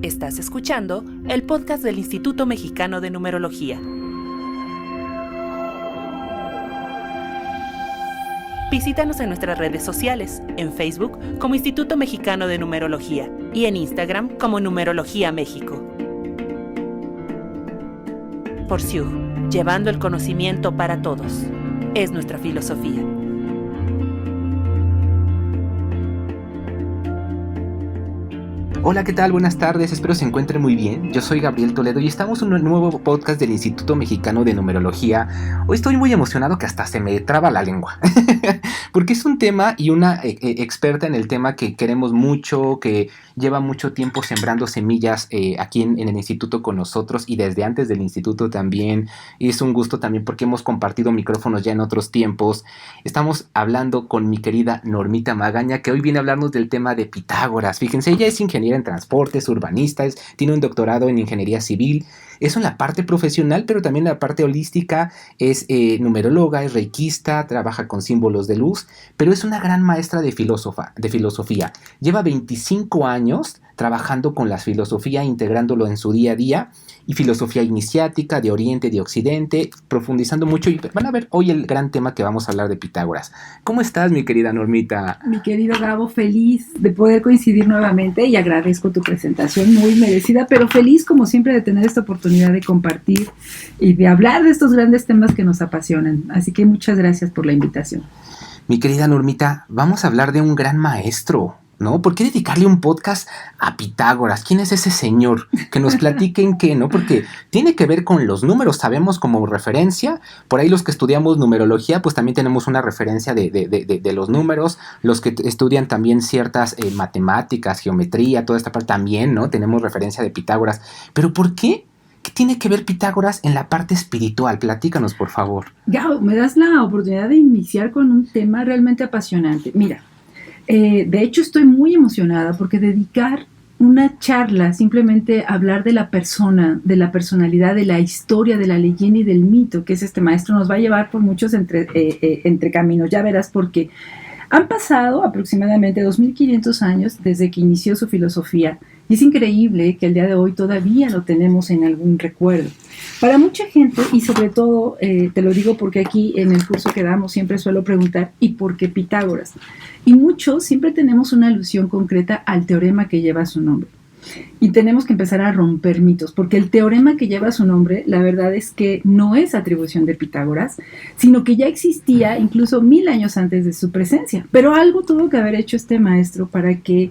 Estás escuchando el podcast del Instituto Mexicano de Numerología. Visítanos en nuestras redes sociales, en Facebook como Instituto Mexicano de Numerología y en Instagram como Numerología México. Por Siug, llevando el conocimiento para todos. Es nuestra filosofía. Hola, ¿qué tal? Buenas tardes, espero se encuentren muy bien. Yo soy Gabriel Toledo y estamos en un nuevo podcast del Instituto Mexicano de Numerología. Hoy estoy muy emocionado que hasta se me traba la lengua, porque es un tema y una experta en el tema que queremos mucho, que lleva mucho tiempo sembrando semillas aquí en el instituto con nosotros y desde antes del instituto también. Y es un gusto también porque hemos compartido micrófonos ya en otros tiempos. Estamos hablando con mi querida Normita Magaña, que hoy viene a hablarnos del tema de Pitágoras. Fíjense, ella es ingeniera en transportes, urbanista, tiene un doctorado en ingeniería civil. Eso en la parte profesional, pero también en la parte holística es numeróloga, es reikista, trabaja con símbolos de luz, pero es una gran maestra de filosofía. Lleva 25 años trabajando con la filosofía, integrándolo en su día a día, y filosofía iniciática, de Oriente, de Occidente, profundizando mucho, y van a ver hoy el gran tema que vamos a hablar de Pitágoras. ¿Cómo estás, mi querida Normita? Mi querido Gabo, feliz de poder coincidir nuevamente y agradezco tu presentación, muy merecida, pero feliz como siempre de tener esta oportunidad de compartir y de hablar de estos grandes temas que nos apasionan. Así que muchas gracias por la invitación. Mi querida Normita, vamos a hablar de un gran maestro, ¿no? ¿Por qué dedicarle un podcast a Pitágoras? ¿Quién es ese señor? Que nos platiquen qué, ¿no? Porque tiene que ver con los números, sabemos como referencia. Por ahí los que estudiamos numerología, pues también tenemos una referencia de los números. Los que estudian también ciertas matemáticas, geometría, toda esta parte también, ¿no? Tenemos referencia de Pitágoras. ¿Pero por qué? ¿Qué tiene que ver Pitágoras en la parte espiritual? Platícanos, por favor. Gabo, me das la oportunidad de iniciar con un tema realmente apasionante. Mira, de hecho estoy muy emocionada porque dedicar una charla, simplemente hablar de la persona, de la personalidad, de la historia, de la leyenda y del mito que es este maestro, nos va a llevar por muchos entre caminos. Ya verás porque han pasado aproximadamente 2500 años desde que inició su filosofía y es increíble que el día de hoy todavía lo tenemos en algún recuerdo. Para mucha gente, y sobre todo, te lo digo porque aquí en el curso que damos siempre suelo preguntar, ¿y por qué Pitágoras? Y muchos siempre tenemos una alusión concreta al teorema que lleva su nombre. Y tenemos que empezar a romper mitos, porque el teorema que lleva su nombre, la verdad es que no es atribución de Pitágoras, sino que ya existía incluso 1000 años antes de su presencia. Pero algo tuvo que haber hecho este maestro para que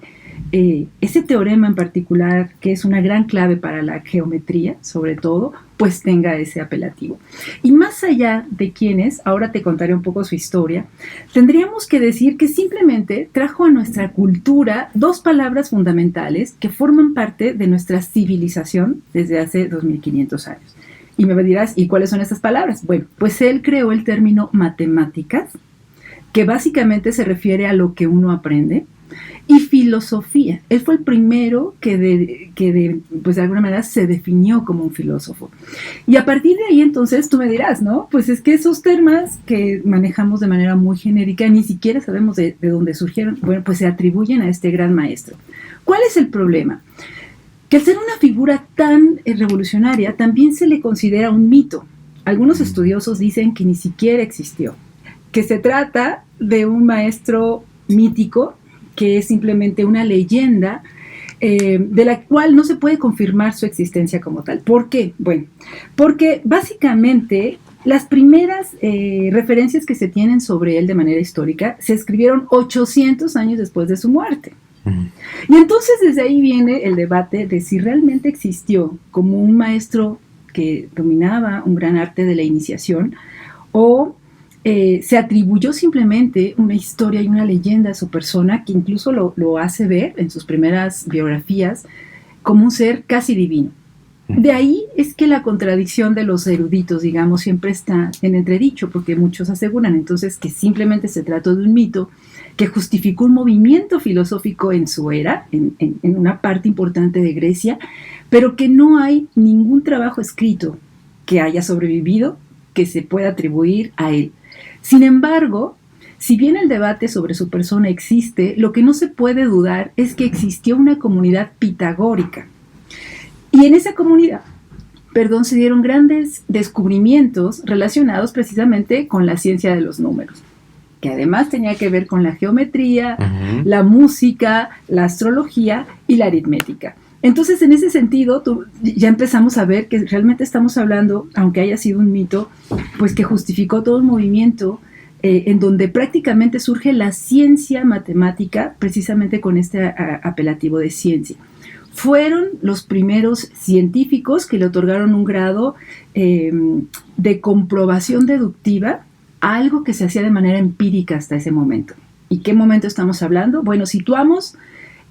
ese teorema en particular, que es una gran clave para la geometría, sobre todo, pues tenga ese apelativo. Y más allá de quién es, ahora te contaré un poco su historia, tendríamos que decir que simplemente trajo a nuestra cultura dos palabras fundamentales que forman parte de nuestra civilización desde hace 2500 años. Y me dirás, ¿y cuáles son estas palabras? Bueno, pues él creó el término matemáticas, que básicamente se refiere a lo que uno aprende, y filosofía. Él fue el primero que pues de alguna manera se definió como un filósofo. Y a partir de ahí entonces tú me dirás, ¿no? Pues es que esos temas que manejamos de manera muy genérica ni siquiera sabemos de dónde surgieron. Bueno, pues se atribuyen a este gran maestro. ¿Cuál es el problema? Que al ser una figura tan revolucionaria también se le considera un mito. Algunos estudiosos dicen que ni siquiera existió, que se trata de un maestro mítico que es simplemente una leyenda de la cual no se puede confirmar su existencia como tal. ¿Por qué? Bueno, porque básicamente las primeras referencias que se tienen sobre él de manera histórica se escribieron 800 años después de su muerte. Y entonces desde ahí viene el debate de si realmente existió como un maestro que dominaba un gran arte de la iniciación o se atribuyó simplemente una historia y una leyenda a su persona que incluso lo hace ver en sus primeras biografías como un ser casi divino. De ahí es que la contradicción de los eruditos, digamos, siempre está en entredicho, porque muchos aseguran entonces que simplemente se trató de un mito que justificó un movimiento filosófico en su era, en una parte importante de Grecia, pero que no hay ningún trabajo escrito que haya sobrevivido que se pueda atribuir a él. Sin embargo, si bien el debate sobre su persona existe, lo que no se puede dudar es que existió una comunidad pitagórica Y en esa comunidad, se dieron grandes descubrimientos relacionados precisamente con la ciencia de los números, que además tenía que ver con la geometría, la música, la astrología y la aritmética. Entonces, en ese sentido, ya empezamos a ver que realmente estamos hablando, aunque haya sido un mito, pues que justificó todo un movimiento en donde prácticamente surge la ciencia matemática, precisamente con este apelativo de ciencia. Fueron los primeros científicos que le otorgaron un grado de comprobación deductiva a algo que se hacía de manera empírica hasta ese momento. ¿Y qué momento estamos hablando? Bueno, situamos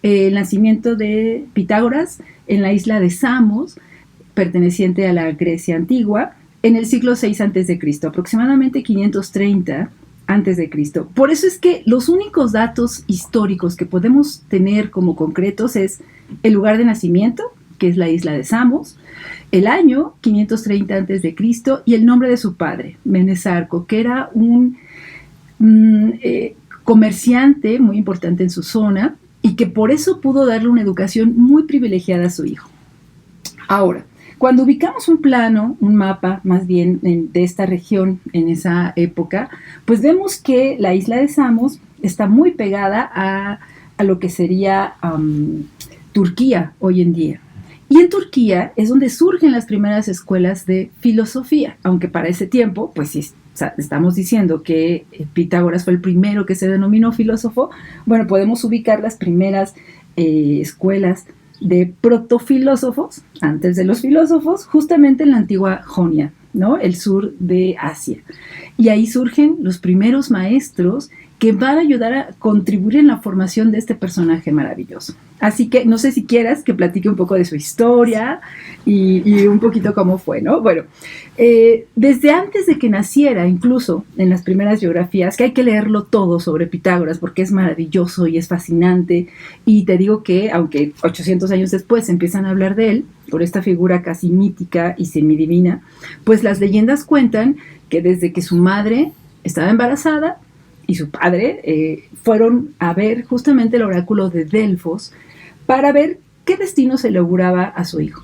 el nacimiento de Pitágoras en la isla de Samos, perteneciente a la Grecia antigua, en el siglo VI a.C., aproximadamente 530 a.C. Por eso es que los únicos datos históricos que podemos tener como concretos es el lugar de nacimiento, que es la isla de Samos, el año 530 a.C. y el nombre de su padre, Menesarco, que era un comerciante muy importante en su zona y que por eso pudo darle una educación muy privilegiada a su hijo. Ahora, cuando ubicamos un plano, un mapa más bien de esta región en esa época, pues vemos que la isla de Samos está muy pegada a lo que sería Turquía hoy en día. Y en Turquía es donde surgen las primeras escuelas de filosofía, aunque para ese tiempo, pues sí, estamos diciendo que Pitágoras fue el primero que se denominó filósofo. Bueno, podemos ubicar las primeras escuelas de protofilósofos, antes de los filósofos, justamente en la antigua Jonia, ¿no? El sur de Asia. Y ahí surgen los primeros maestros que van a ayudar a contribuir en la formación de este personaje maravilloso. Así que no sé si quieras que platique un poco de su historia y un poquito cómo fue, ¿no? Bueno, desde antes de que naciera, incluso en las primeras biografías, que hay que leerlo todo sobre Pitágoras porque es maravilloso y es fascinante, y te digo que, aunque 800 años después empiezan a hablar de él, por esta figura casi mítica y semidivina, pues las leyendas cuentan que desde que su madre estaba embarazada, y su padre fueron a ver justamente el oráculo de Delfos para ver qué destino se le auguraba a su hijo.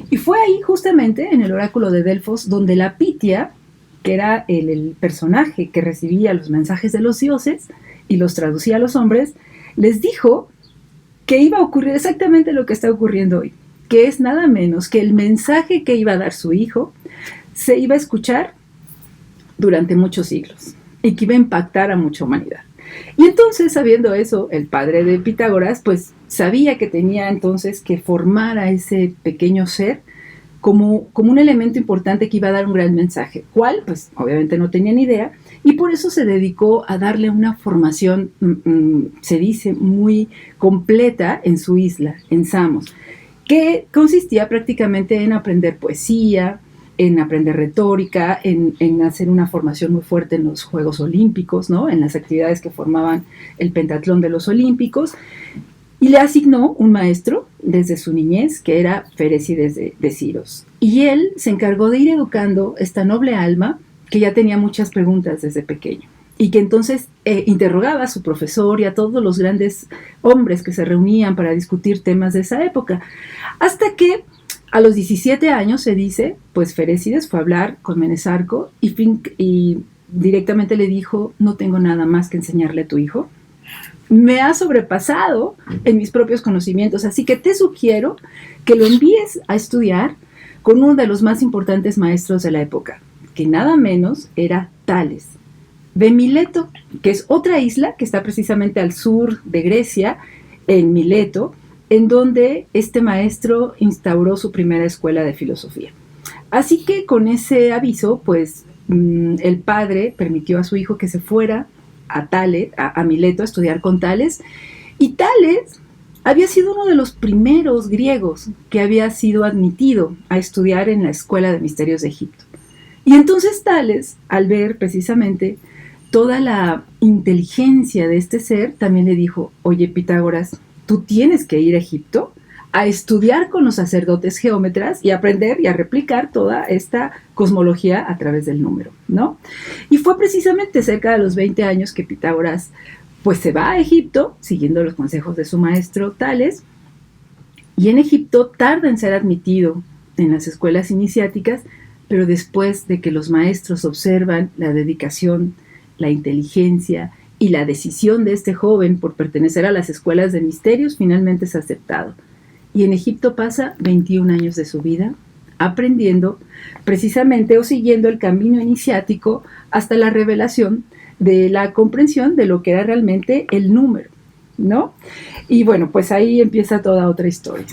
Y fue ahí justamente en el oráculo de Delfos donde la Pitia, que era el personaje que recibía los mensajes de los dioses y los traducía a los hombres, les dijo que iba a ocurrir exactamente lo que está ocurriendo hoy, que es nada menos que el mensaje que iba a dar su hijo se iba a escuchar durante muchos siglos y que iba a impactar a mucha humanidad. Y entonces, sabiendo eso, el padre de Pitágoras, pues sabía que tenía entonces que formar a ese pequeño ser como un elemento importante que iba a dar un gran mensaje. ¿Cuál? Pues obviamente no tenía ni idea, y por eso se dedicó a darle una formación, se dice, muy completa en su isla, en Samos, que consistía prácticamente en aprender poesía, en aprender retórica, en hacer una formación muy fuerte en los Juegos Olímpicos, ¿no? En las actividades que formaban el pentatlón de los Olímpicos, y le asignó un maestro desde su niñez, que era Ferécides de Siros. Y él se encargó de ir educando esta noble alma, que ya tenía muchas preguntas desde pequeño, y que entonces interrogaba a su profesor y a todos los grandes hombres que se reunían para discutir temas de esa época, hasta que a los 17 años, se dice, pues Ferécides fue a hablar con Menesarco y directamente le dijo: no tengo nada más que enseñarle a tu hijo. Me ha sobrepasado en mis propios conocimientos, así que te sugiero que lo envíes a estudiar con uno de los más importantes maestros de la época, que nada menos era Tales, de Mileto, que es otra isla que está precisamente al sur de Grecia, en Mileto, en donde este maestro instauró su primera escuela de filosofía. Así que con ese aviso, pues el padre permitió a su hijo que se fuera a Mileto a estudiar con Tales, y Tales había sido uno de los primeros griegos que había sido admitido a estudiar en la Escuela de Misterios de Egipto. Y entonces Tales, al ver precisamente toda la inteligencia de este ser, también le dijo: oye, Pitágoras, tú tienes que ir a Egipto a estudiar con los sacerdotes geómetras y aprender y a replicar toda esta cosmología a través del número, ¿no? Y fue precisamente cerca de los 20 años que Pitágoras pues se va a Egipto, siguiendo los consejos de su maestro Tales, Y en Egipto tarda en ser admitido en las escuelas iniciáticas, pero después de que los maestros observan la dedicación, la inteligencia y la decisión de este joven por pertenecer a las escuelas de misterios, finalmente es aceptado. Y en Egipto pasa 21 años de su vida aprendiendo precisamente o siguiendo el camino iniciático hasta la revelación de la comprensión de lo que era realmente el número, ¿no? Y bueno, pues ahí empieza toda otra historia.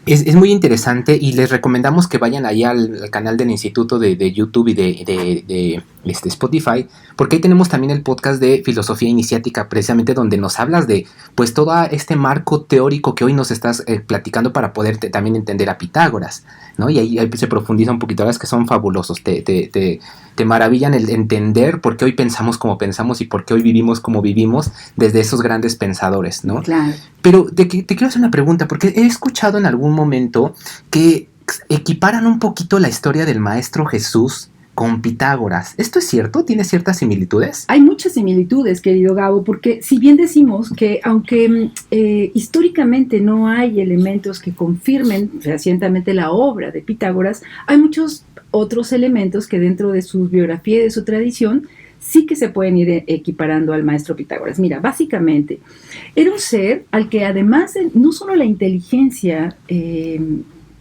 Es muy interesante y les recomendamos que vayan ahí al canal del Instituto de YouTube y de Spotify, porque ahí tenemos también el podcast de Filosofía Iniciática, precisamente donde nos hablas de pues todo este marco teórico que hoy nos estás platicando para poder también entender a Pitágoras, ¿no? Y ahí se profundiza un poquito, la verdad es que son fabulosos, te maravillan el entender por qué hoy pensamos como pensamos y por qué hoy vivimos como vivimos desde esos grandes pensadores, ¿no? Claro. Pero te quiero hacer una pregunta, porque he escuchado en algún momento que equiparan un poquito la historia del Maestro Jesús con Pitágoras. ¿Esto es cierto? ¿Tiene ciertas similitudes? Hay muchas similitudes, querido Gabo, porque si bien decimos que aunque históricamente no hay elementos que confirmen fehacientemente la obra de Pitágoras, hay muchos otros elementos que dentro de su biografía y de su tradición sí que se pueden ir equiparando al maestro Pitágoras. Mira, básicamente era un ser al que además de no solo la inteligencia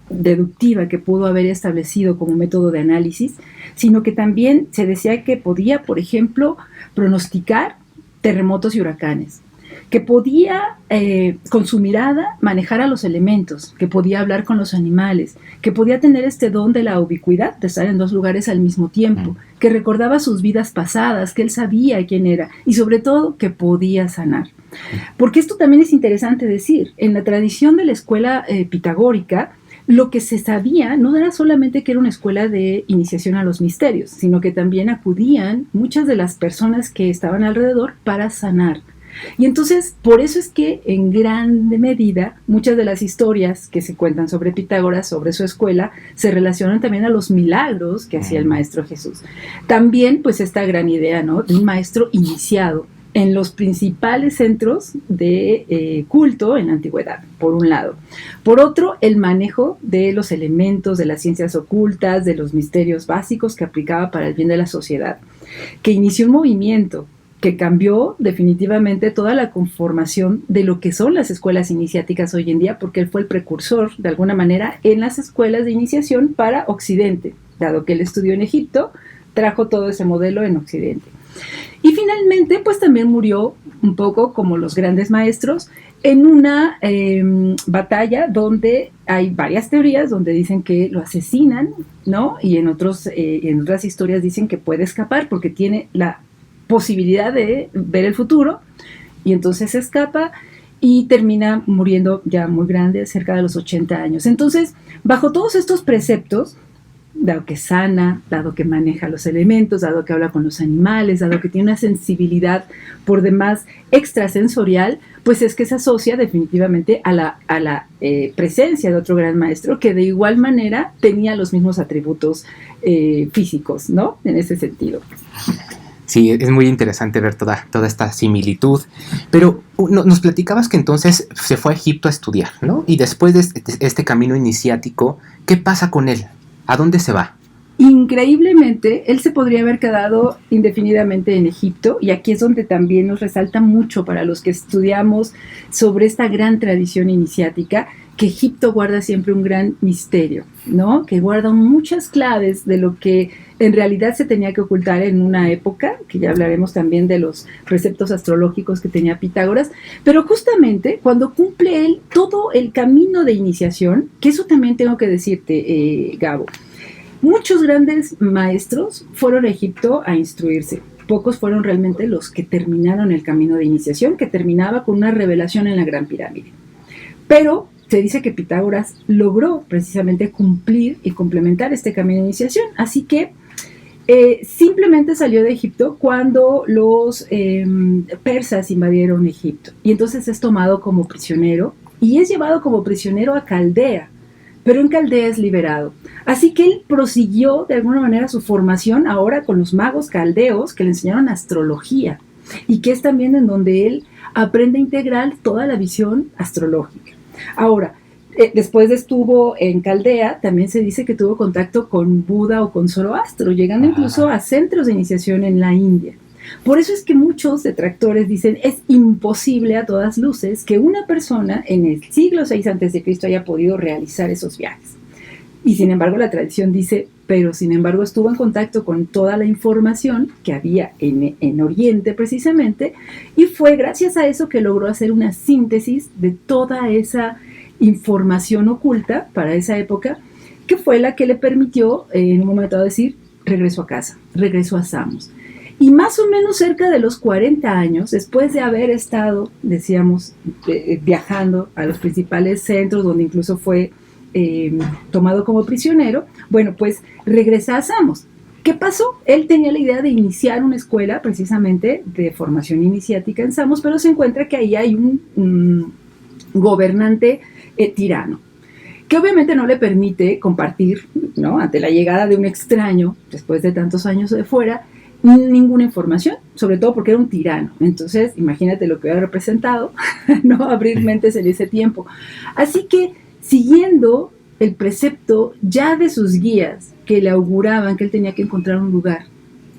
deductiva que pudo haber establecido como método de análisis, sino que también se decía que podía, por ejemplo, pronosticar terremotos y huracanes, que podía con su mirada manejar a los elementos, que podía hablar con los animales, que podía tener este don de la ubicuidad, de estar en dos lugares al mismo tiempo, que recordaba sus vidas pasadas, que él sabía quién era y sobre todo que podía sanar. Porque esto también es interesante decir, en la tradición de la escuela pitagórica, lo que se sabía no era solamente que era una escuela de iniciación a los misterios, sino que también acudían muchas de las personas que estaban alrededor para sanar. Y entonces, por eso es que en gran medida muchas de las historias que se cuentan sobre Pitágoras, sobre su escuela, se relacionan también a los milagros que hacía el Maestro Jesús. También, pues, esta gran idea, ¿no?, de un maestro iniciado en los principales centros de culto en la antigüedad, por un lado. Por otro, el manejo de los elementos, de las ciencias ocultas, de los misterios básicos que aplicaba para el bien de la sociedad, que inició un movimiento que cambió definitivamente toda la conformación de lo que son las escuelas iniciáticas hoy en día, porque él fue el precursor, de alguna manera, en las escuelas de iniciación para Occidente, dado que él estudió en Egipto, trajo todo ese modelo en Occidente. Y finalmente, pues también murió un poco como los grandes maestros en una batalla donde hay varias teorías donde dicen que lo asesinan, ¿no? Y en otras historias dicen que puede escapar porque tiene la posibilidad de ver el futuro y entonces escapa y termina muriendo ya muy grande, cerca de los 80 años. Entonces, bajo todos estos preceptos, dado que sana, dado que maneja los elementos, dado que habla con los animales, dado que tiene una sensibilidad por demás extrasensorial, pues es que se asocia definitivamente a la presencia de otro gran maestro que de igual manera tenía los mismos atributos físicos, ¿no? En ese sentido. Sí, es muy interesante ver toda esta similitud, pero nos platicabas que entonces se fue a Egipto a estudiar, ¿no? Y después de este camino iniciático, ¿qué pasa con él? ¿A dónde se va? Increíblemente, él se podría haber quedado indefinidamente en Egipto, y aquí es donde también nos resalta mucho para los que estudiamos sobre esta gran tradición iniciática, que Egipto guarda siempre un gran misterio, ¿no? Que guarda muchas claves de lo que en realidad se tenía que ocultar en una época, que ya hablaremos también de los preceptos astrológicos que tenía Pitágoras, pero justamente cuando cumple él todo el camino de iniciación, que eso también tengo que decirte, Gabo, muchos grandes maestros fueron a Egipto a instruirse. Pocos fueron realmente los que terminaron el camino de iniciación, que terminaba con una revelación en la Gran Pirámide. Pero se dice que Pitágoras logró precisamente cumplir y complementar este camino de iniciación, así que simplemente salió de Egipto cuando los persas invadieron Egipto, y entonces es tomado como prisionero y es llevado como prisionero a Caldea, pero en Caldea es liberado. Así que él prosiguió de alguna manera su formación ahora con los magos caldeos que le enseñaron astrología, y que es también en donde él aprende a integrar toda la visión astrológica. Ahora, Después estuvo en Caldea, también se dice que tuvo contacto con Buda o con Zoroastro, llegando incluso a centros de iniciación en la India. Por eso es que muchos detractores dicen es imposible a todas luces que una persona en el siglo VI a.C. haya podido realizar esos viajes. Y sin embargo la tradición dice, pero sin embargo estuvo en contacto con toda la información que había en Oriente precisamente, y fue gracias a eso que logró hacer una síntesis de toda esa información oculta para esa época, que fue la que le permitió en un momento dado decir, regreso a casa, regreso a Samos. Y más o menos cerca de los 40 años, después de haber estado, decíamos, viajando a los principales centros, donde incluso fue tomado como prisionero, bueno, pues regresa a Samos. ¿Qué pasó? Él tenía la idea de iniciar una escuela precisamente de formación iniciática en Samos, pero se encuentra que ahí hay un gobernante tirano, que obviamente no le permite compartir, ¿no?, ante la llegada de un extraño, después de tantos años de fuera, ninguna información, sobre todo porque era un tirano. Entonces, imagínate lo que hubiera representado, no abrir mentes en ese tiempo. Así que, siguiendo el precepto ya de sus guías, que le auguraban que él tenía que encontrar un lugar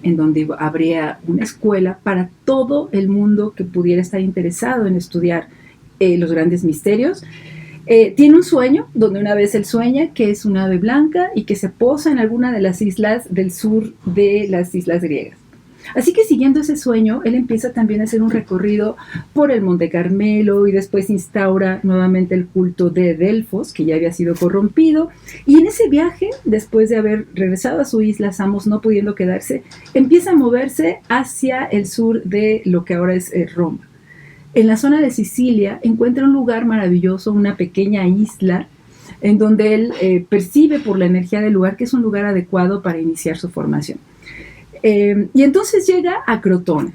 en donde habría una escuela para todo el mundo que pudiera estar interesado en estudiar los grandes misterios, tiene un sueño, donde una vez él sueña que es un ave blanca y que se posa en alguna de las islas del sur de las islas griegas. Así que siguiendo ese sueño, él empieza también a hacer un recorrido por el Monte Carmelo y después instaura nuevamente el culto de Delfos, que ya había sido corrompido. Y en ese viaje, después de haber regresado a su isla, Samos no pudiendo quedarse, empieza a moverse hacia el sur de lo que ahora es Roma. En la zona de Sicilia encuentra un lugar maravilloso, una pequeña isla, en donde él percibe por la energía del lugar que es un lugar adecuado para iniciar su formación. Y entonces llega a Crotone.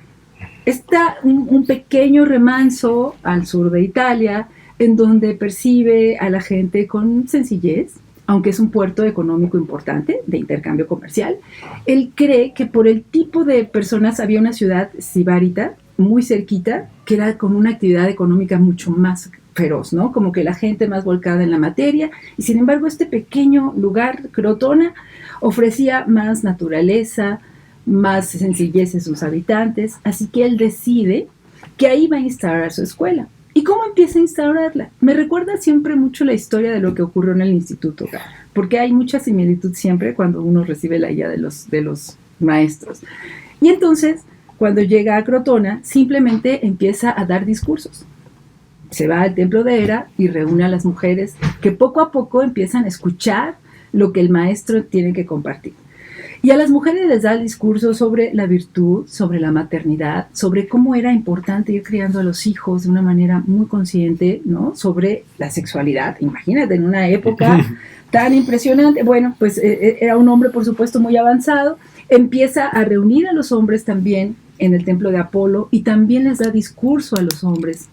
Está un pequeño remanso al sur de Italia, en donde percibe a la gente con sencillez, aunque es un puerto económico importante de intercambio comercial. Él cree que por el tipo de personas había una ciudad sibárita muy cerquita, que era con una actividad económica mucho más feroz, ¿no? Como que la gente más volcada en la materia, y sin embargo este pequeño lugar, Crotona, ofrecía más naturaleza, más sencillez en sus habitantes, así que él decide que ahí va a instaurar su escuela. ¿Y cómo empieza a instaurarla? Me recuerda siempre mucho la historia de lo que ocurrió en el instituto, porque hay mucha similitud siempre cuando uno recibe la guía de los maestros. Y entonces, cuando llega a Crotona, simplemente empieza a dar discursos. Se va al templo de Hera y reúne a las mujeres que poco a poco empiezan a escuchar lo que el maestro tiene que compartir. Y a las mujeres les da el discurso sobre la virtud, sobre la maternidad, sobre cómo era importante ir criando a los hijos de una manera muy consciente, ¿no? Sobre la sexualidad. Imagínate, en una época tan impresionante. Bueno, pues era un hombre, por supuesto, muy avanzado. Empieza a reunir a los hombres también en el templo de Apolo y también les da discurso a los hombres,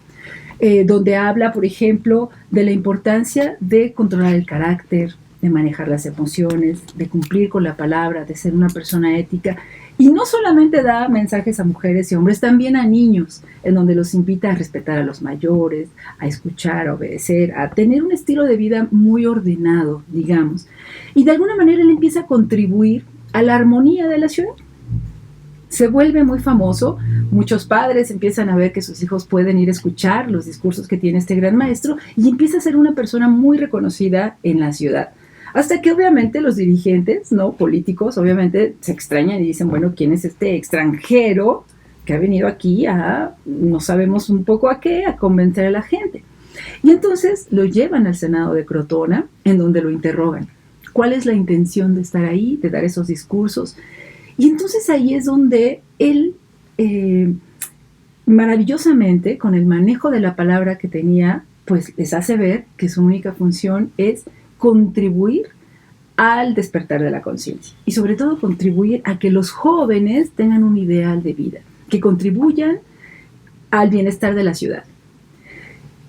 donde habla, por ejemplo, de la importancia de controlar el carácter, de manejar las emociones, de cumplir con la palabra, de ser una persona ética. Y no solamente da mensajes a mujeres y hombres, también a niños, en donde los invita a respetar a los mayores, a escuchar, a obedecer, a tener un estilo de vida muy ordenado, digamos. Y de alguna manera él empieza a contribuir a la armonía de la ciudad. Se vuelve muy famoso, muchos padres empiezan a ver que sus hijos pueden ir a escuchar los discursos que tiene este gran maestro y empieza a ser una persona muy reconocida en la ciudad. Hasta que obviamente los dirigentes, ¿no?, políticos, obviamente se extrañan y dicen, bueno, ¿quién es este extranjero que ha venido aquí a, no sabemos un poco a qué, a convencer a la gente? Y entonces lo llevan al Senado de Crotona, en donde lo interrogan. ¿Cuál es la intención de estar ahí, de dar esos discursos? Y entonces ahí es donde él, maravillosamente, con el manejo de la palabra que tenía, pues les hace ver que su única función es contribuir al despertar de la conciencia y sobre todo contribuir a que los jóvenes tengan un ideal de vida, que contribuyan al bienestar de la ciudad.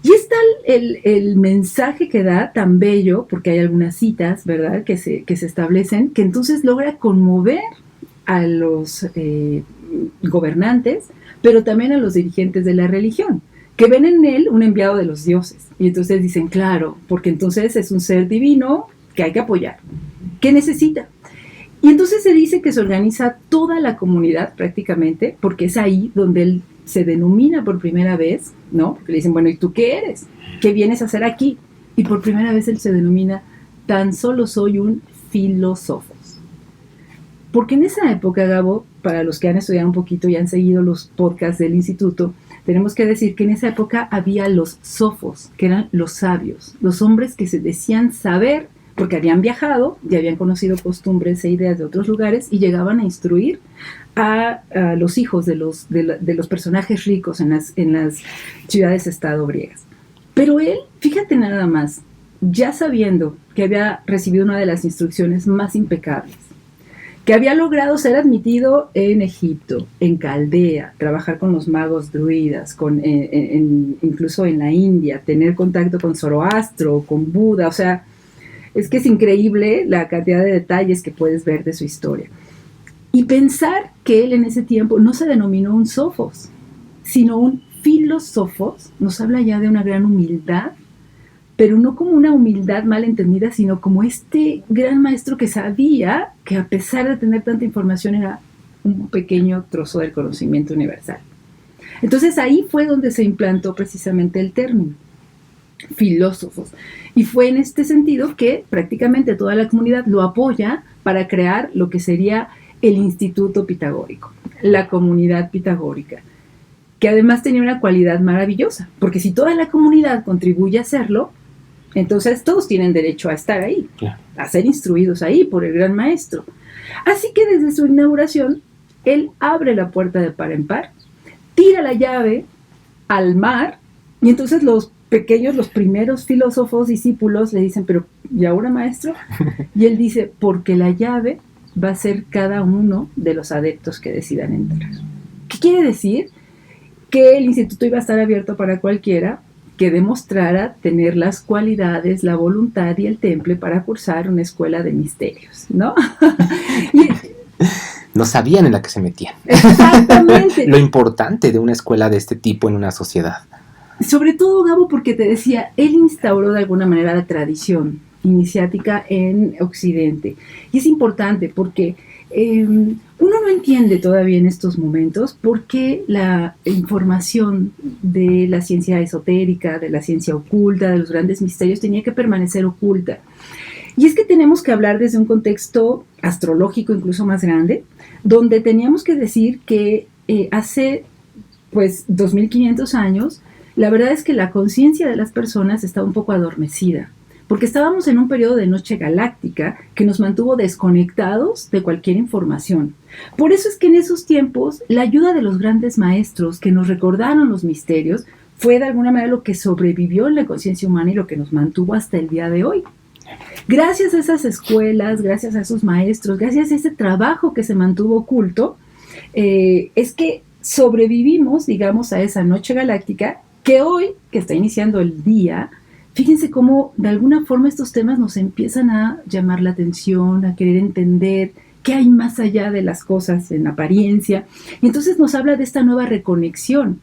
Y está el mensaje que da tan bello, porque hay algunas citas, ¿verdad?, que se establecen, que entonces logra conmover a los gobernantes, pero también a los dirigentes de la religión, que ven en él un enviado de los dioses. Y entonces dicen, claro, porque entonces es un ser divino que hay que apoyar. ¿Qué necesita? Y entonces se dice que se organiza toda la comunidad prácticamente, porque es ahí donde él se denomina por primera vez, ¿no? Porque le dicen, bueno, ¿y tú qué eres? ¿Qué vienes a hacer aquí? Y por primera vez él se denomina, tan solo soy un filósofo. Porque en esa época, Gabo, para los que han estudiado un poquito y han seguido los podcasts del instituto, tenemos que decir que en esa época había los sofos, que eran los sabios, los hombres que se decían saber, porque habían viajado y habían conocido costumbres e ideas de otros lugares y llegaban a instruir a los hijos de los personajes ricos en las ciudades-estado griegas. Pero él, fíjate nada más, ya sabiendo que había recibido una de las instrucciones más impecables, que había logrado ser admitido en Egipto, en Caldea, trabajar con los magos druidas, incluso en la India, tener contacto con Zoroastro, con Buda, o sea, es que es increíble la cantidad de detalles que puedes ver de su historia. Y pensar que él en ese tiempo no se denominó un sofos, sino un filósofos, nos habla ya de una gran humildad, pero no como una humildad mal entendida, sino como este gran maestro que sabía que a pesar de tener tanta información era un pequeño trozo del conocimiento universal. Entonces ahí fue donde se implantó precisamente el término, filósofos. Y fue en este sentido que prácticamente toda la comunidad lo apoya para crear lo que sería el Instituto Pitagórico, la comunidad pitagórica, que además tenía una cualidad maravillosa, porque si toda la comunidad contribuye a hacerlo, entonces todos tienen derecho a estar ahí, a ser instruidos ahí por el gran maestro. Así que desde su inauguración, él abre la puerta de par en par, tira la llave al mar, y entonces los primeros filósofos, discípulos, le dicen, pero ¿y ahora, maestro? Y él dice, porque la llave va a ser cada uno de los adeptos que decidan entrar. ¿Qué quiere decir? Que el instituto iba a estar abierto para cualquiera que demostrara tener las cualidades, la voluntad y el temple para cursar una escuela de misterios, ¿no? No sabían en la que se metían. Exactamente. Lo importante de una escuela de este tipo en una sociedad. Sobre todo, Gabo, porque te decía, él instauró de alguna manera la tradición iniciática en Occidente. Y es importante porque uno no entiende todavía en estos momentos por qué la información de la ciencia esotérica, de la ciencia oculta, de los grandes misterios tenía que permanecer oculta. Y es que tenemos que hablar desde un contexto astrológico incluso más grande, donde teníamos que decir que hace 2500 años, la verdad es que la conciencia de las personas estaba un poco adormecida, porque estábamos en un periodo de noche galáctica que nos mantuvo desconectados de cualquier información. Por eso es que en esos tiempos la ayuda de los grandes maestros que nos recordaron los misterios fue de alguna manera lo que sobrevivió en la conciencia humana y lo que nos mantuvo hasta el día de hoy. Gracias a esas escuelas, gracias a esos maestros, gracias a ese trabajo que se mantuvo oculto, es que sobrevivimos, digamos, a esa noche galáctica que hoy, que está iniciando el día, fíjense cómo de alguna forma estos temas nos empiezan a llamar la atención, a querer entender qué hay más allá de las cosas en apariencia. Y entonces nos habla de esta nueva reconexión,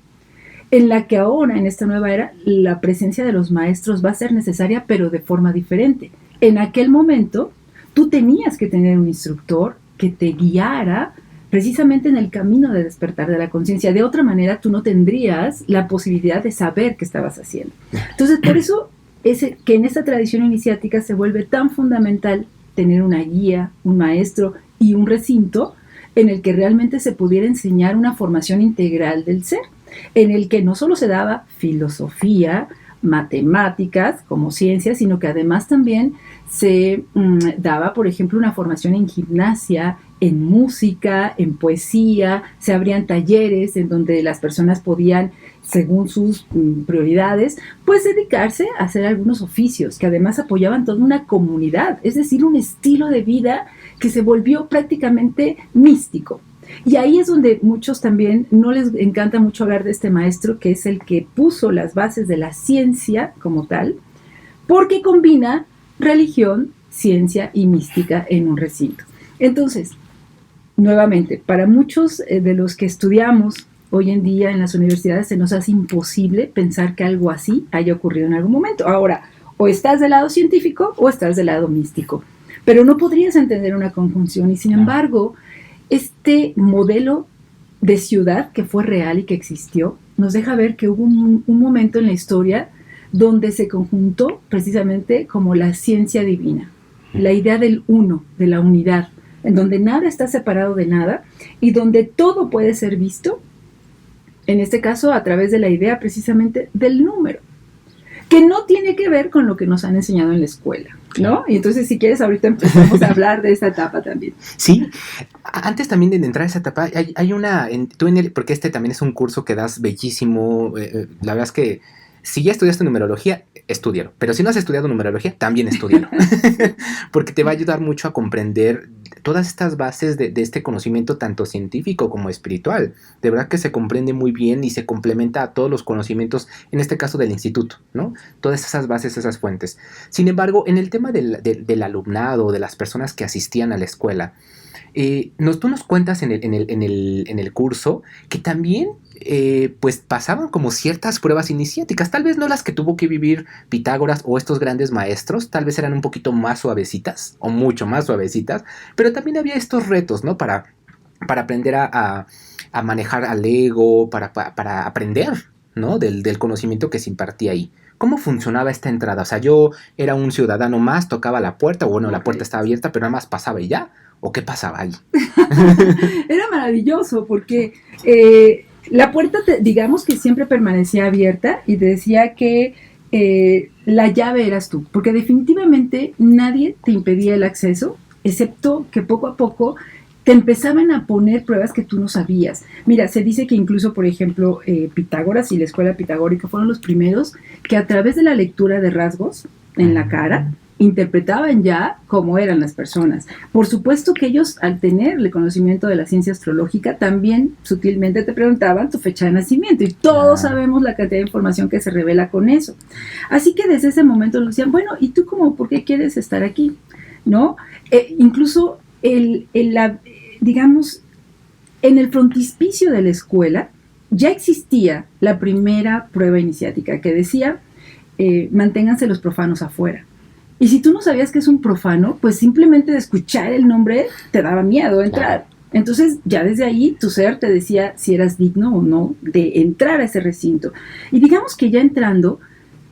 en la que ahora, en esta nueva era, la presencia de los maestros va a ser necesaria, pero de forma diferente. En aquel momento, tú tenías que tener un instructor que te guiara precisamente en el camino de despertar de la conciencia. De otra manera, tú no tendrías la posibilidad de saber qué estabas haciendo. Entonces, por eso es que en esta tradición iniciática se vuelve tan fundamental tener una guía, un maestro y un recinto en el que realmente se pudiera enseñar una formación integral del ser, en el que no solo se daba filosofía, matemáticas como ciencia, sino que además también se daba, por ejemplo, una formación en gimnasia, en música, en poesía, se abrían talleres en donde las personas podían, según sus prioridades, pues dedicarse a hacer algunos oficios que además apoyaban toda una comunidad, es decir, un estilo de vida que se volvió prácticamente místico. Y ahí es donde muchos también no les encanta mucho hablar de este maestro, que es el que puso las bases de la ciencia como tal, porque combina religión, ciencia y mística en un recinto. Entonces, nuevamente, para muchos de los que estudiamos hoy en día en las universidades se nos hace imposible pensar que algo así haya ocurrido en algún momento. Ahora, o estás del lado científico o estás del lado místico, pero no podrías entender una conjunción y sin embargo, este modelo de ciudad que fue real y que existió, nos deja ver que hubo un momento en la historia donde se conjuntó precisamente como la ciencia divina, la idea del uno, de la unidad, en donde nada está separado de nada y donde todo puede ser visto, en este caso a través de la idea precisamente del número, que no tiene que ver con lo que nos han enseñado en la escuela, ¿no? Y entonces, si quieres, ahorita empezamos a hablar de esa etapa también. Sí, antes también de entrar a esa etapa, hay una, porque este también es un curso que das bellísimo, la verdad es que si ya estudiaste numerología, estúdialo, pero si no has estudiado numerología, también estúdialo, porque te va a ayudar mucho a comprender todas estas bases de este conocimiento tanto científico como espiritual. De verdad que se comprende muy bien y se complementa a todos los conocimientos, en este caso del instituto, ¿no? Todas esas bases, esas fuentes. Sin embargo, en el tema del alumnado, de las personas que asistían a la escuela, tú nos cuentas en el curso que también pues pasaban como ciertas pruebas iniciáticas, tal vez no las que tuvo que vivir Pitágoras o estos grandes maestros, tal vez eran un poquito más suavecitas o mucho más suavecitas, pero también había estos retos, ¿no? Para aprender a manejar al ego, para aprender, ¿no? Del conocimiento que se impartía ahí. ¿Cómo funcionaba esta entrada? O sea, yo era un ciudadano más, tocaba la puerta, o bueno, la puerta estaba abierta, pero nada más pasaba y ya, ¿o qué pasaba ahí? Era maravilloso porque la puerta, digamos que siempre permanecía abierta y te decía que la llave eras tú, porque definitivamente nadie te impedía el acceso, excepto que poco a poco te empezaban a poner pruebas que tú no sabías. Mira, se dice que incluso, por ejemplo, Pitágoras y la escuela pitagórica fueron los primeros que a través de la lectura de rasgos en la cara interpretaban ya cómo eran las personas. Por supuesto que ellos, al tener el conocimiento de la ciencia astrológica, también sutilmente te preguntaban tu fecha de nacimiento y todos sabemos la cantidad de información que se revela con eso. Así que desde ese momento nos decían, bueno, ¿y tú cómo, por qué quieres estar aquí? ¿No? Incluso digamos, en el frontispicio de la escuela ya existía la primera prueba iniciática que decía, manténganse los profanos afuera. Y si tú no sabías que es un profano, pues simplemente de escuchar el nombre te daba miedo entrar. Entonces ya desde ahí tu ser te decía si eras digno o no de entrar a ese recinto. Y digamos que ya entrando,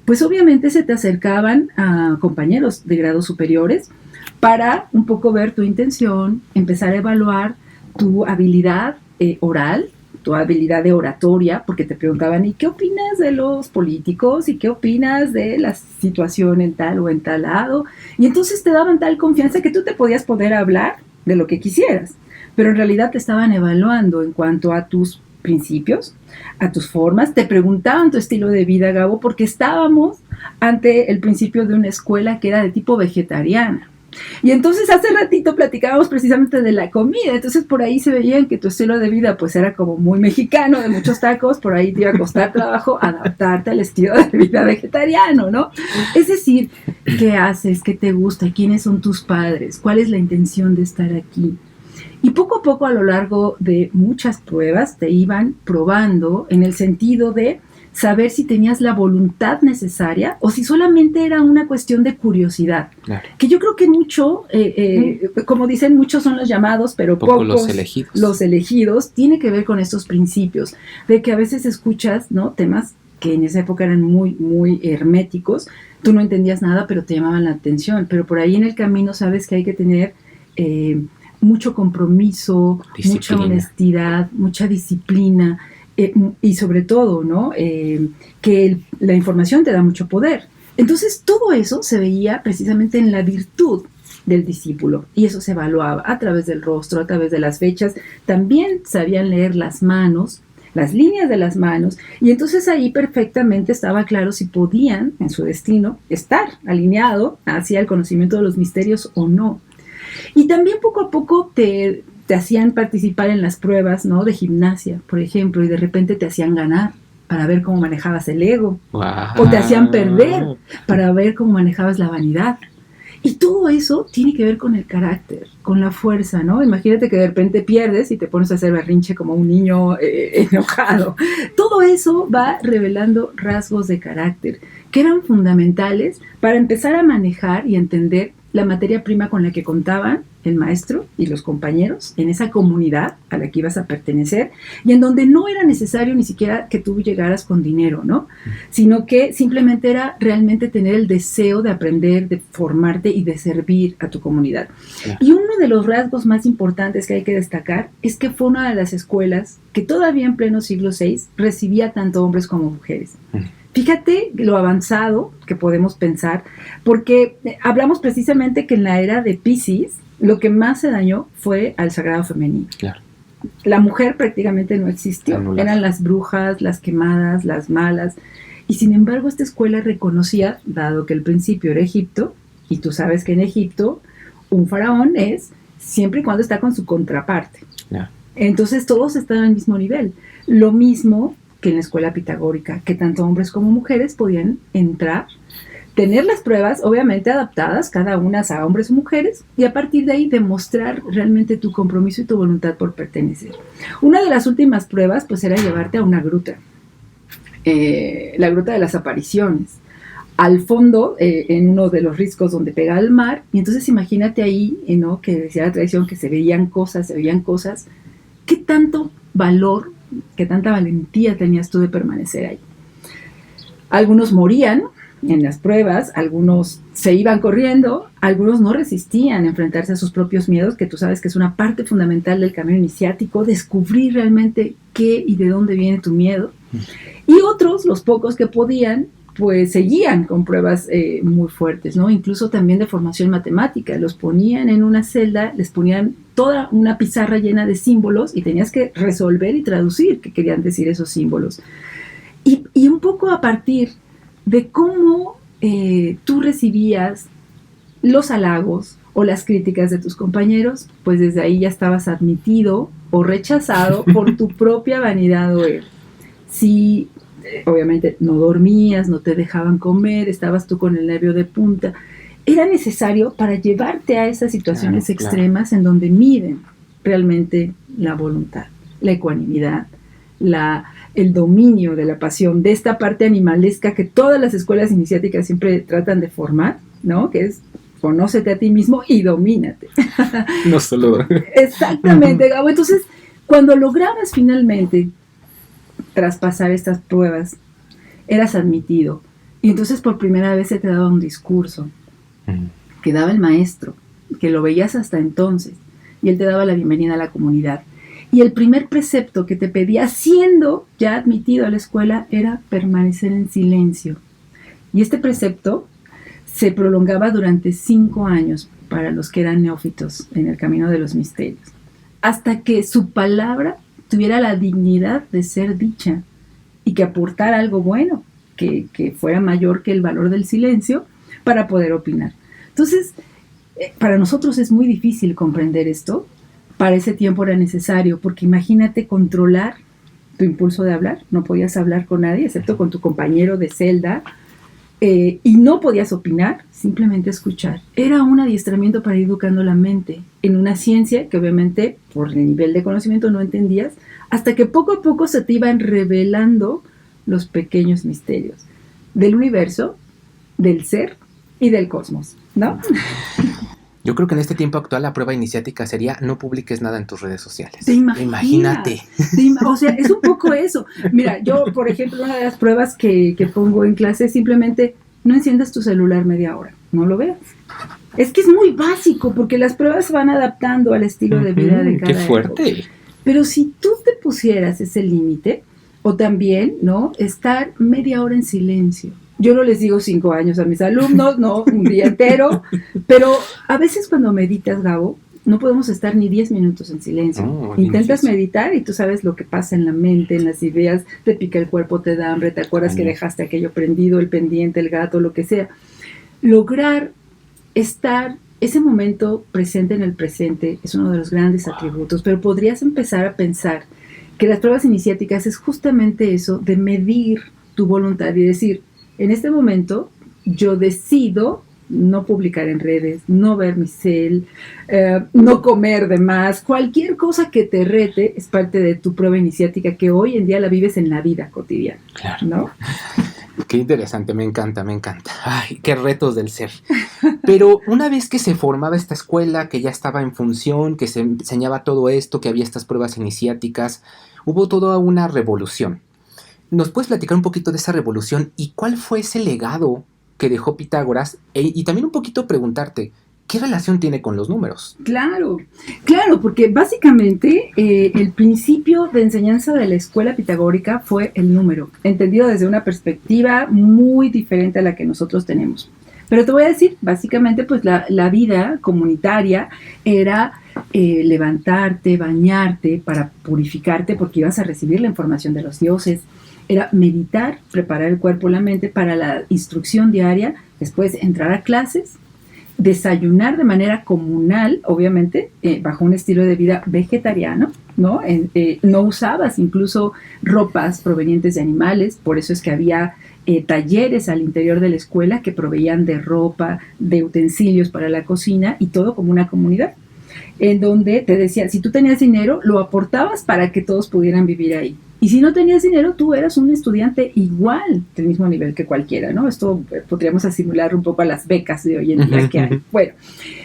pues obviamente se te acercaban a compañeros de grados superiores para un poco ver tu intención, empezar a evaluar tu habilidad oral, tu habilidad de oratoria, porque te preguntaban, ¿y qué opinas de los políticos? ¿Y qué opinas de la situación en tal o en tal lado? Y entonces te daban tal confianza que tú te podías poder hablar de lo que quisieras, pero en realidad te estaban evaluando en cuanto a tus principios, a tus formas, te preguntaban tu estilo de vida, Gabo, porque estábamos ante el principio de una escuela que era de tipo vegetariana. Y entonces hace ratito platicábamos precisamente de la comida, entonces por ahí se veían que tu estilo de vida pues era como muy mexicano, de muchos tacos, por ahí te iba a costar trabajo adaptarte al estilo de vida vegetariano, ¿no? Es decir, ¿qué haces? ¿Qué te gusta? ¿Quiénes son tus padres? ¿Cuál es la intención de estar aquí? Y poco a poco a lo largo de muchas pruebas te iban probando en el sentido de saber si tenías la voluntad necesaria o si solamente era una cuestión de curiosidad. Claro. Que yo creo que mucho, como dicen, muchos son los llamados, pero pocos los elegidos, tiene que ver con estos principios, de que a veces escuchas, ¿no?, temas que en esa época eran muy, muy herméticos, tú no entendías nada, pero te llamaban la atención, pero por ahí en el camino sabes que hay que tener mucho compromiso, mucha honestidad, mucha disciplina, y sobre todo, ¿no?, que la información te da mucho poder. Entonces todo eso se veía precisamente en la virtud del discípulo y eso se evaluaba a través del rostro, a través de las fechas. También sabían leer las manos, las líneas de las manos, y entonces ahí perfectamente estaba claro si podían en su destino estar alineado hacia el conocimiento de los misterios o no. Y también poco a poco te hacían participar en las pruebas, ¿no?, de gimnasia, por ejemplo, y de repente te hacían ganar para ver cómo manejabas el ego. Wow. O te hacían perder para ver cómo manejabas la vanidad. Y todo eso tiene que ver con el carácter, con la fuerza, ¿no? Imagínate que de repente pierdes y te pones a hacer berrinche como un niño enojado. Todo eso va revelando rasgos de carácter que eran fundamentales para empezar a manejar y entender la materia prima con la que contaban el maestro y los compañeros en esa comunidad a la que ibas a pertenecer, y en donde no era necesario ni siquiera que tú llegaras con dinero, ¿no? Sino que simplemente era realmente tener el deseo de aprender, de formarte y de servir a tu comunidad. Claro. Y uno de los rasgos más importantes que hay que destacar es que fue una de las escuelas que todavía en pleno siglo VI recibía tanto hombres como mujeres. Fíjate lo avanzado que podemos pensar, porque hablamos precisamente que en la era de Piscis, lo que más se dañó fue al sagrado femenino. Claro. La mujer prácticamente no existió. Anulada. Eran las brujas, las quemadas, las malas. Y sin embargo, esta escuela reconocía, dado que el principio era Egipto, y tú sabes que en Egipto un faraón es siempre y cuando está con su contraparte. Yeah. Entonces todos están al mismo nivel. Lo mismo que en la escuela pitagórica, que tanto hombres como mujeres podían entrar, tener las pruebas obviamente adaptadas cada una a hombres o mujeres, y a partir de ahí demostrar realmente tu compromiso y tu voluntad por pertenecer. Una de las últimas pruebas pues era llevarte a una gruta, la gruta de las apariciones, al fondo, en uno de los riscos donde pega al mar, y entonces imagínate ahí, ¿no? Que decía la tradición que se veían cosas, ¿qué tanto valor, qué tanta valentía tenías tú de permanecer ahí? Algunos morían en las pruebas, algunos se iban corriendo, algunos no resistían a enfrentarse a sus propios miedos, que tú sabes que es una parte fundamental del camino iniciático, descubrir realmente qué y de dónde viene tu miedo. Y otros, los pocos que podían, pues seguían con pruebas muy fuertes, ¿no? Incluso también de formación matemática. Los ponían en una celda, les ponían toda una pizarra llena de símbolos y tenías que resolver y traducir qué querían decir esos símbolos. Y un poco a partir de cómo tú recibías los halagos o las críticas de tus compañeros, pues desde ahí ya estabas admitido o rechazado por tu propia vanidad o ego. Si obviamente no dormías, no te dejaban comer, estabas tú con el nervio de punta, era necesario para llevarte a esas situaciones extremas en donde miden realmente la voluntad, la ecuanimidad, el dominio de la pasión, de esta parte animalesca que todas las escuelas iniciáticas siempre tratan de formar, ¿no? Que es conócete a ti mismo y domínate. No solo. Exactamente, Gabo. Entonces, cuando lograbas finalmente traspasar estas pruebas, eras admitido. Y entonces por primera vez se te daba un discurso que daba el maestro, que lo veías hasta entonces, y él te daba la bienvenida a la comunidad. Y el primer precepto que te pedía, siendo ya admitido a la escuela, era permanecer en silencio. Y este precepto se prolongaba durante 5 años para los que eran neófitos en el camino de los misterios, hasta que su palabra tuviera la dignidad de ser dicha y que aportara algo bueno, que fuera mayor que el valor del silencio para poder opinar. Entonces, para nosotros es muy difícil comprender esto. Para ese tiempo era necesario, porque imagínate controlar tu impulso de hablar. No podías hablar con nadie, excepto con tu compañero de celda, y no podías opinar, simplemente escuchar. Era un adiestramiento para ir educando la mente en una ciencia que obviamente por el nivel de conocimiento no entendías, hasta que poco a poco se te iban revelando los pequeños misterios del universo, del ser y del cosmos, ¿no? Yo creo que en este tiempo actual la prueba iniciática sería no publiques nada en tus redes sociales. Imagínate. O sea, es un poco eso. Mira, yo, por ejemplo, una de las pruebas que pongo en clase es simplemente no enciendas tu celular media hora, no lo veas. Es que es muy básico, porque las pruebas se van adaptando al estilo de vida de cada ¡Qué fuerte! época. Pero si tú te pusieras ese límite, o también, ¿no?, estar media hora en silencio. Yo no les digo 5 años a mis alumnos, no, un día entero, pero a veces cuando meditas, Gabo, no podemos estar ni 10 minutos en silencio. Intentas meditar y tú sabes lo que pasa en la mente, en las ideas, te pica el cuerpo, te da hambre, te acuerdas que dejaste aquello prendido, el pendiente, el gato, lo que sea. Lograr estar ese momento presente en el presente es uno de los grandes atributos, pero podrías empezar a pensar que las pruebas iniciáticas es justamente eso, de medir tu voluntad y decir, en este momento yo decido no publicar en redes, no ver mi cel, no comer de más, cualquier cosa que te rete es parte de tu prueba iniciática que hoy en día la vives en la vida cotidiana, Claro. ¿no? Qué interesante, me encanta, me encanta. Ay, qué retos del ser. Pero una vez que se formaba esta escuela, que ya estaba en función, que se enseñaba todo esto, que había estas pruebas iniciáticas, hubo toda una revolución. ¿Nos puedes platicar un poquito de esa revolución y cuál fue ese legado que dejó Pitágoras? Y también un poquito preguntarte, ¿qué relación tiene con los números? Claro, claro, porque básicamente el principio de enseñanza de la escuela pitagórica fue el número, entendido desde una perspectiva muy diferente a la que nosotros tenemos. Pero te voy a decir, básicamente, pues la vida comunitaria era levantarte, bañarte para purificarte porque ibas a recibir la información de los dioses. Era meditar, preparar el cuerpo y la mente para la instrucción diaria, después entrar a clases, desayunar de manera comunal, obviamente, bajo un estilo de vida vegetariano, ¿no? No usabas incluso ropas provenientes de animales, por eso es que había talleres al interior de la escuela que proveían de ropa, de utensilios para la cocina y todo como una comunidad, en donde te decía, si tú tenías dinero, lo aportabas para que todos pudieran vivir ahí. Y si no tenías dinero, tú eras un estudiante igual, del mismo nivel que cualquiera, ¿no? Esto podríamos asimilar un poco a las becas de hoy en día que hay. Bueno,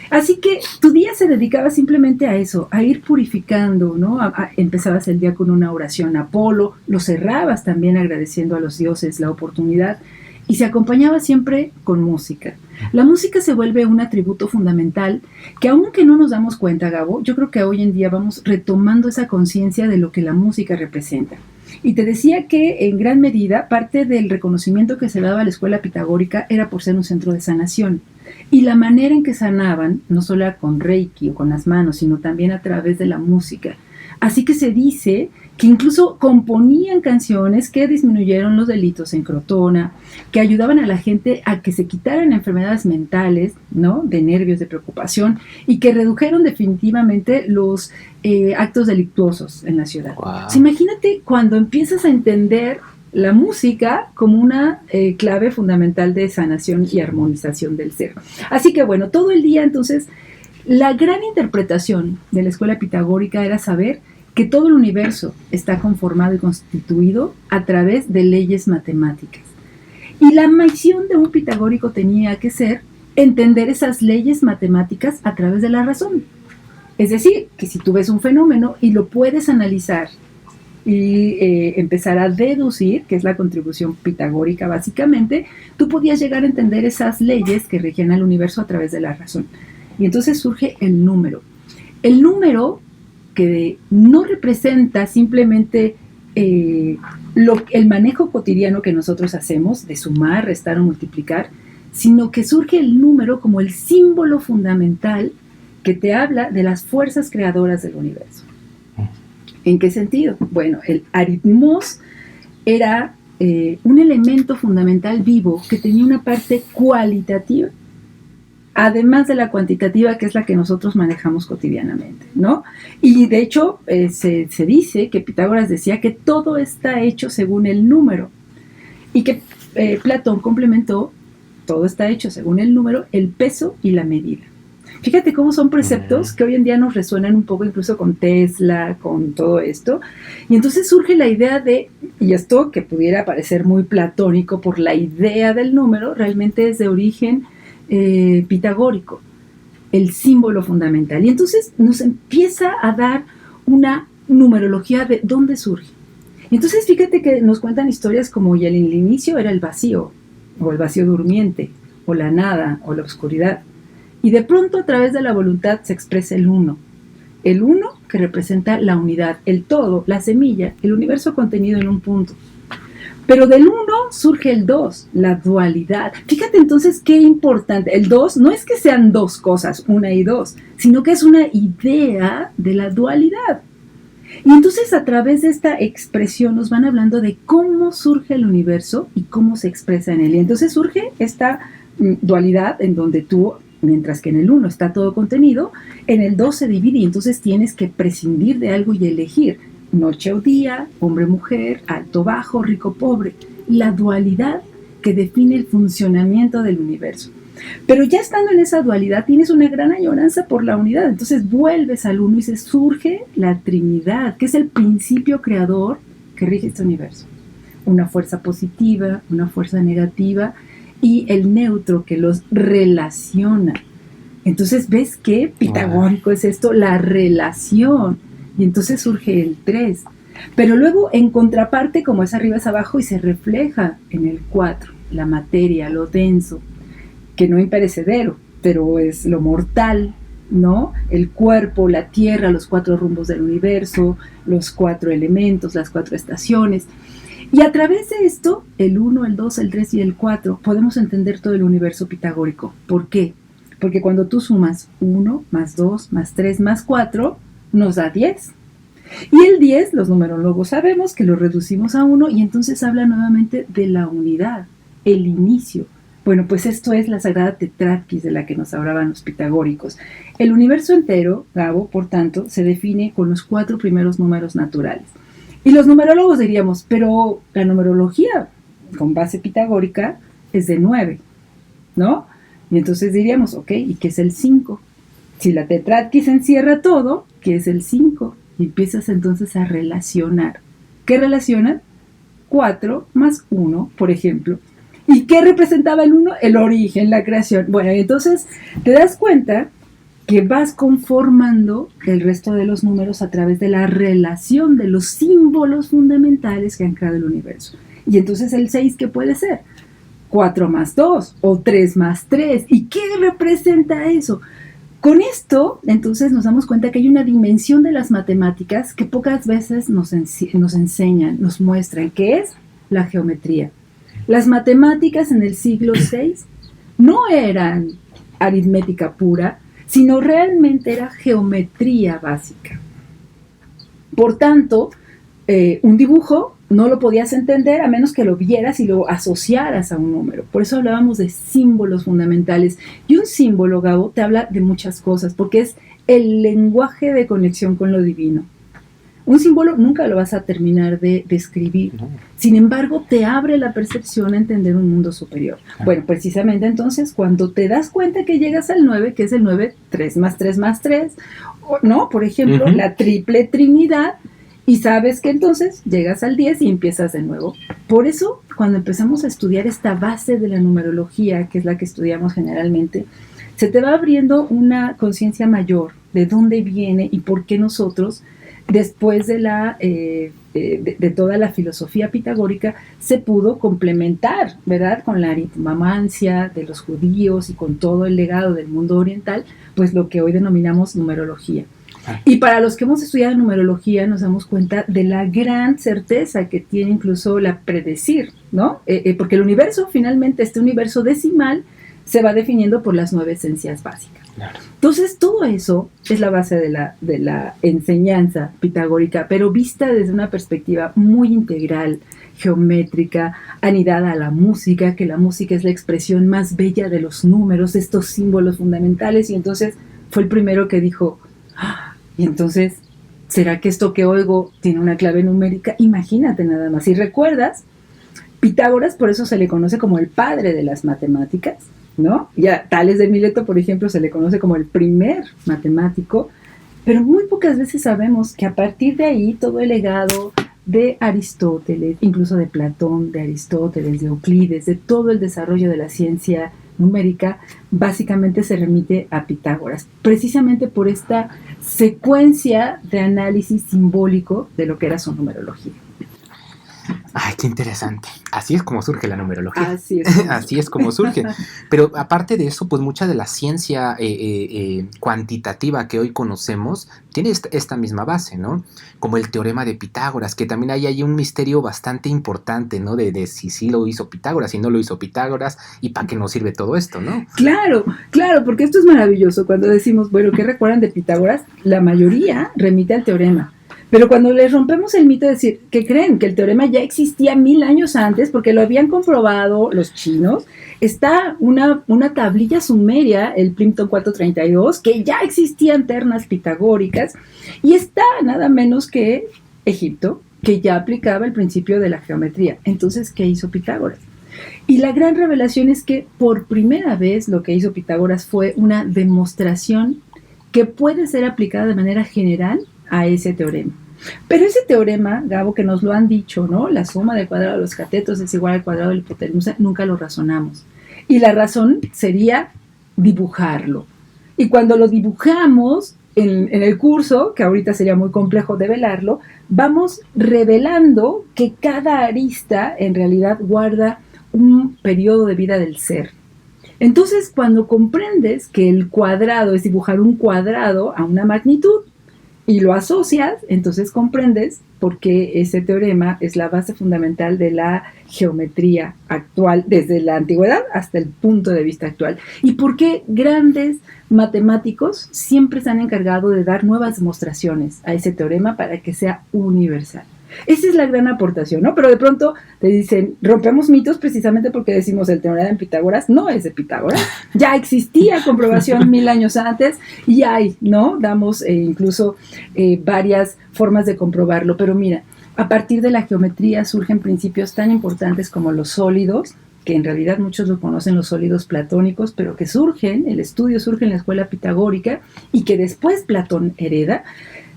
así que tu día se dedicaba simplemente a eso, a ir purificando, ¿no? Empezabas el día con una oración a Apolo, lo cerrabas también agradeciendo a los dioses la oportunidad y se acompañaba siempre con música. La música se vuelve un atributo fundamental que aunque no nos damos cuenta, Gabo, yo creo que hoy en día vamos retomando esa conciencia de lo que la música representa. Y te decía que en gran medida parte del reconocimiento que se daba a la escuela pitagórica era por ser un centro de sanación. Y la manera en que sanaban, no solo era con Reiki o con las manos, sino también a través de la música. Así que se dice que incluso componían canciones que disminuyeron los delitos en Crotona, que ayudaban a la gente a que se quitaran enfermedades mentales, ¿no? De nervios, de preocupación, y que redujeron definitivamente los actos delictuosos en la ciudad. Wow. O sea, imagínate cuando empiezas a entender la música como una clave fundamental de sanación y armonización del ser. Así que bueno, todo el día entonces, la gran interpretación de la escuela pitagórica era saber que todo el universo está conformado y constituido a través de leyes matemáticas. Y la misión de un pitagórico tenía que ser entender esas leyes matemáticas a través de la razón. Es decir, que si tú ves un fenómeno y lo puedes analizar y empezar a deducir, que es la contribución pitagórica básicamente, tú podías llegar a entender esas leyes que regían al universo a través de la razón. Y entonces surge el número. El número que no representa simplemente el manejo cotidiano que nosotros hacemos de sumar, restar o multiplicar, sino que surge el número como el símbolo fundamental que te habla de las fuerzas creadoras del universo. ¿En qué sentido? Bueno, el aritmos era un elemento fundamental vivo que tenía una parte cualitativa, además de la cuantitativa, que es la que nosotros manejamos cotidianamente, ¿no? Y de hecho se dice que Pitágoras decía que todo está hecho según el número y que Platón complementó, todo está hecho según el número, el peso y la medida. Fíjate cómo son preceptos que hoy en día nos resuenan un poco incluso con Tesla, con todo esto. Y entonces surge la idea de, y esto que pudiera parecer muy platónico por la idea del número, realmente es de origen pitagórico, el símbolo fundamental. Y entonces nos empieza a dar una numerología de dónde surge. Y entonces fíjate que nos cuentan historias como y el inicio era el vacío, o el vacío durmiente, o la nada, o la oscuridad. Y de pronto a través de la voluntad se expresa el uno. El uno que representa la unidad, el todo, la semilla, el universo contenido en un punto. Pero del 1 surge el 2, la dualidad. Fíjate entonces qué importante. El 2 no es que sean dos cosas, una y dos, sino que es una idea de la dualidad. Y entonces a través de esta expresión nos van hablando de cómo surge el universo y cómo se expresa en él. Y entonces surge esta dualidad en donde tú, mientras que en el 1 está todo contenido, en el 2 se divide y entonces tienes que prescindir de algo y elegir. Noche o día, hombre o mujer, alto o bajo, rico o pobre. La dualidad que define el funcionamiento del universo. Pero ya estando en esa dualidad tienes una gran añoranza por la unidad, entonces vuelves al uno y se surge la Trinidad, que es el principio creador que rige este universo. Una fuerza positiva, una fuerza negativa y el neutro que los relaciona. Entonces, ¿ves qué pitagórico es esto? La relación. Y entonces surge el 3. Pero luego, en contraparte, como es arriba es abajo, y se refleja en el 4, la materia, lo denso, que no imperecedero, pero es lo mortal, ¿no? El cuerpo, la tierra, los 4 rumbos del universo, los 4 elementos, las 4 estaciones. Y a través de esto, el 1, el 2, el 3 y el 4, podemos entender todo el universo pitagórico. ¿Por qué? Porque cuando tú sumas 1 más 2 más 3 más 4, nos da 10. Y el 10, los numerólogos sabemos que lo reducimos a 1 y entonces habla nuevamente de la unidad, el inicio. Bueno, pues esto es la sagrada tetrarquis de la que nos hablaban los pitagóricos. El universo entero, Gabo, por tanto, se define con los 4 primeros números naturales. Y los numerólogos diríamos, pero la numerología con base pitagórica es de 9, ¿no? Y entonces diríamos, ok, ¿y qué es el 5? Si la tetrarquis encierra todo, ¿qué es el 5? Y empiezas entonces a relacionar. ¿Qué relacionan? 4 más 1, por ejemplo. ¿Y qué representaba el 1? El origen, la creación. Bueno, entonces te das cuenta que vas conformando el resto de los números a través de la relación de los símbolos fundamentales que han creado el universo. Y entonces el 6, ¿qué puede ser? 4 más 2 o 3 más 3. ¿Y qué representa eso? Con esto, entonces, nos damos cuenta que hay una dimensión de las matemáticas que pocas veces nos enseñan, nos muestran, que es la geometría. Las matemáticas en el siglo VI no eran aritmética pura, sino realmente era geometría básica. Por tanto, un dibujo no lo podías entender a menos que lo vieras y lo asociaras a un número. Por eso hablábamos de símbolos fundamentales. Y un símbolo, Gabo, te habla de muchas cosas, porque es el lenguaje de conexión con lo divino. Un símbolo nunca lo vas a terminar de describir. No. Sin embargo, te abre la percepción a entender un mundo superior. Bueno, precisamente entonces, cuando te das cuenta que llegas al 9, que es el 9, 3 más 3 más 3, ¿no? Por ejemplo, la triple trinidad, y sabes que entonces llegas al 10 y empiezas de nuevo. Por eso, cuando empezamos a estudiar esta base de la numerología, que es la que estudiamos generalmente, se te va abriendo una conciencia mayor de dónde viene y por qué nosotros, después de toda la filosofía pitagórica, se pudo complementar, ¿verdad?, con la aritmamancia de los judíos y con todo el legado del mundo oriental, pues lo que hoy denominamos numerología. Y para los que hemos estudiado numerología nos damos cuenta de la gran certeza que tiene incluso la predecir, ¿no? Porque el universo, finalmente, este universo decimal, se va definiendo por las 9 esencias básicas. Claro. Entonces, todo eso es la base de la enseñanza pitagórica, pero vista desde una perspectiva muy integral, geométrica, anidada a la música, que la música es la expresión más bella de los números, de estos símbolos fundamentales, y entonces fue el primero que dijo, y entonces, ¿será que esto que oigo tiene una clave numérica? Imagínate nada más. Si recuerdas, Pitágoras, por eso se le conoce como el padre de las matemáticas, ¿no? Y a Tales de Mileto, por ejemplo, se le conoce como el primer matemático, pero muy pocas veces sabemos que a partir de ahí todo el legado de Aristóteles, incluso de Platón, de Aristóteles, de Euclides, de todo el desarrollo de la ciencia numérica, básicamente se remite a Pitágoras, precisamente por esta secuencia de análisis simbólico de lo que era su numerología. Ay, qué interesante. Así es como surge la numerología. Así es. Así es como surge. Pero aparte de eso, pues mucha de la ciencia cuantitativa que hoy conocemos tiene esta misma base, ¿no? Como el teorema de Pitágoras, que también hay un misterio bastante importante, ¿no? De si sí lo hizo Pitágoras, si no lo hizo Pitágoras, y para qué nos sirve todo esto, ¿no? Claro, porque esto es maravilloso. Cuando decimos, bueno, ¿qué recuerdan de Pitágoras? La mayoría remite al teorema. Pero cuando les rompemos el mito de decir que creen que el teorema ya existía 1000 años antes, porque lo habían comprobado los chinos, está una tablilla sumeria, el Plimpton 432, que ya existían ternas pitagóricas, y está nada menos que Egipto, que ya aplicaba el principio de la geometría. Entonces, ¿qué hizo Pitágoras? Y la gran revelación es que por primera vez lo que hizo Pitágoras fue una demostración que puede ser aplicada de manera general a ese teorema. Pero ese teorema, Gabo, que nos lo han dicho, ¿no? La suma del cuadrado de los catetos es igual al cuadrado de la hipotenusa, nunca lo razonamos. Y la razón sería dibujarlo. Y cuando lo dibujamos en el curso, que ahorita sería muy complejo develarlo, vamos revelando que cada arista en realidad guarda un periodo de vida del ser. Entonces, cuando comprendes que el cuadrado es dibujar un cuadrado a una magnitud y lo asocias, entonces comprendes por qué ese teorema es la base fundamental de la geometría actual, desde la antigüedad hasta el punto de vista actual. Y por qué grandes matemáticos siempre se han encargado de dar nuevas demostraciones a ese teorema para que sea universal. Esa es la gran aportación, ¿no? Pero de pronto te dicen, rompemos mitos precisamente porque decimos el teorema de Pitágoras no es de Pitágoras. Ya existía comprobación 1000 años antes y hay, ¿no? Damos incluso varias formas de comprobarlo. Pero mira, a partir de la geometría surgen principios tan importantes como los sólidos, que en realidad muchos lo conocen los sólidos platónicos, pero que surgen, el estudio surge en la escuela pitagórica y que después Platón hereda.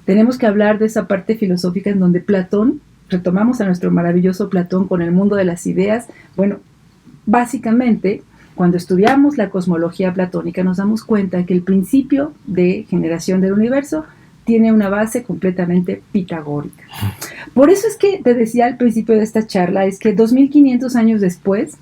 Tenemos que hablar de esa parte filosófica en donde Platón, retomamos a nuestro maravilloso Platón con el mundo de las ideas. Bueno, básicamente, cuando estudiamos la cosmología platónica nos damos cuenta que el principio de generación del universo tiene una base completamente pitagórica. Por eso es que te decía al principio de esta charla, es que 2500 años después,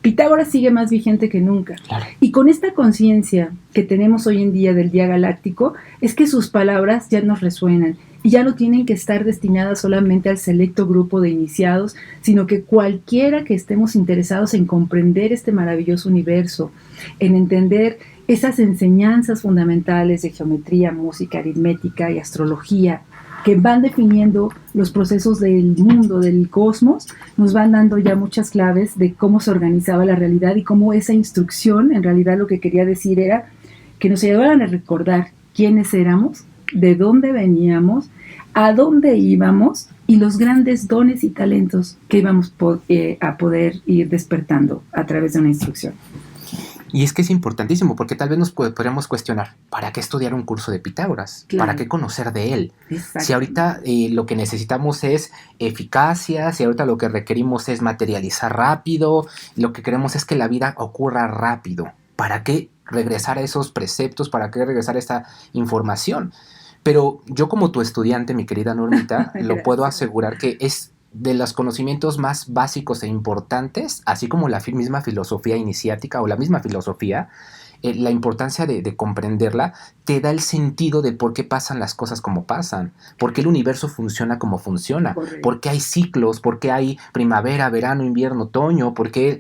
Pitágoras sigue más vigente que nunca. Claro. Y con esta conciencia que tenemos hoy en día del día galáctico, es que sus palabras ya nos resuenan y ya no tienen que estar destinadas solamente al selecto grupo de iniciados, sino que cualquiera que estemos interesados en comprender este maravilloso universo, en entender esas enseñanzas fundamentales de geometría, música, aritmética y astrología, que van definiendo los procesos del mundo, del cosmos, nos van dando ya muchas claves de cómo se organizaba la realidad y cómo esa instrucción, en realidad lo que quería decir era que nos ayudaran a recordar quiénes éramos, de dónde veníamos, a dónde íbamos y los grandes dones y talentos que íbamos a poder ir despertando a través de una instrucción. Y es que es importantísimo, porque tal vez nos podríamos cuestionar, ¿para qué estudiar un curso de Pitágoras? Claro. ¿Para qué conocer de él? Exacto. Si ahorita lo que necesitamos es eficacia, si ahorita lo que requerimos es materializar rápido, lo que queremos es que la vida ocurra rápido. ¿Para qué regresar a esos preceptos? ¿Para qué regresar a esta información? Pero yo como tu estudiante, mi querida Normita, lo puedo asegurar que es de los conocimientos más básicos e importantes, así como la misma filosofía iniciática o la misma filosofía, la importancia de comprenderla te da el sentido de por qué pasan las cosas como pasan, por qué el universo funciona como funciona, correcto, por qué hay ciclos, por qué hay primavera, verano, invierno, otoño, por qué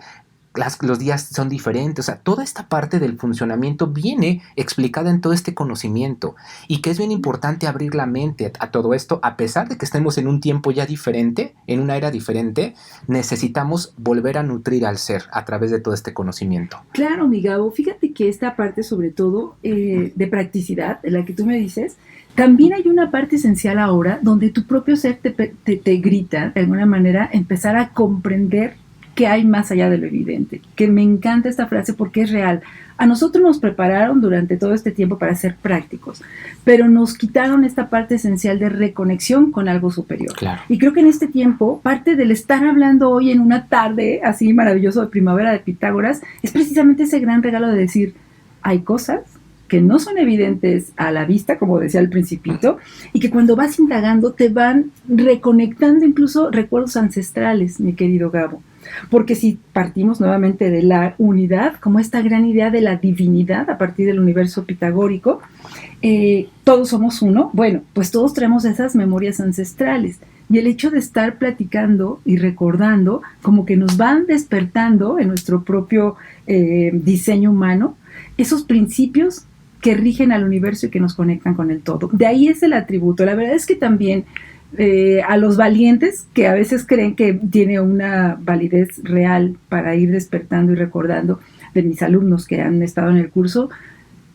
los días son diferentes. O sea, toda esta parte del funcionamiento viene explicada en todo este conocimiento y que es bien importante abrir la mente a todo esto. A pesar de que estemos en un tiempo ya diferente, en una era diferente, necesitamos volver a nutrir al ser a través de todo este conocimiento. Claro, mi Gabo, fíjate que esta parte sobre todo de practicidad, en la que tú me dices, también hay una parte esencial ahora donde tu propio ser te grita, de alguna manera, empezar a comprender que hay más allá de lo evidente, que me encanta esta frase porque es real. A nosotros nos prepararon durante todo este tiempo para ser prácticos, pero nos quitaron esta parte esencial de reconexión con algo superior. Claro. Y creo que en este tiempo, parte del estar hablando hoy en una tarde así maravilloso de primavera de Pitágoras, es precisamente ese gran regalo de decir, hay cosas que no son evidentes a la vista, como decía el Principito, y que cuando vas indagando te van reconectando incluso recuerdos ancestrales, mi querido Gabo. Porque si partimos nuevamente de la unidad, como esta gran idea de la divinidad a partir del universo pitagórico, todos somos uno, bueno, pues todos traemos esas memorias ancestrales. Y el hecho de estar platicando y recordando, como que nos van despertando en nuestro propio diseño humano, esos principios que rigen al universo y que nos conectan con el todo. De ahí es el atributo. La verdad es que también a los valientes, que a veces creen que tiene una validez real para ir despertando y recordando, de mis alumnos que han estado en el curso,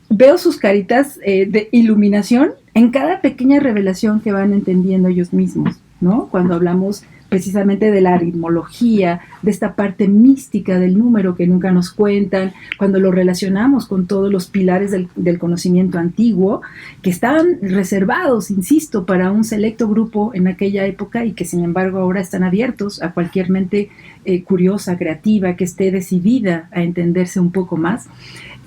veo sus caritas de iluminación en cada pequeña revelación que van entendiendo ellos mismos, ¿no? Cuando hablamos precisamente de la aritmología, de esta parte mística del número que nunca nos cuentan, cuando lo relacionamos con todos los pilares del conocimiento antiguo, que estaban reservados, insisto, para un selecto grupo en aquella época y que sin embargo ahora están abiertos a cualquier mente curiosa, creativa, que esté decidida a entenderse un poco más.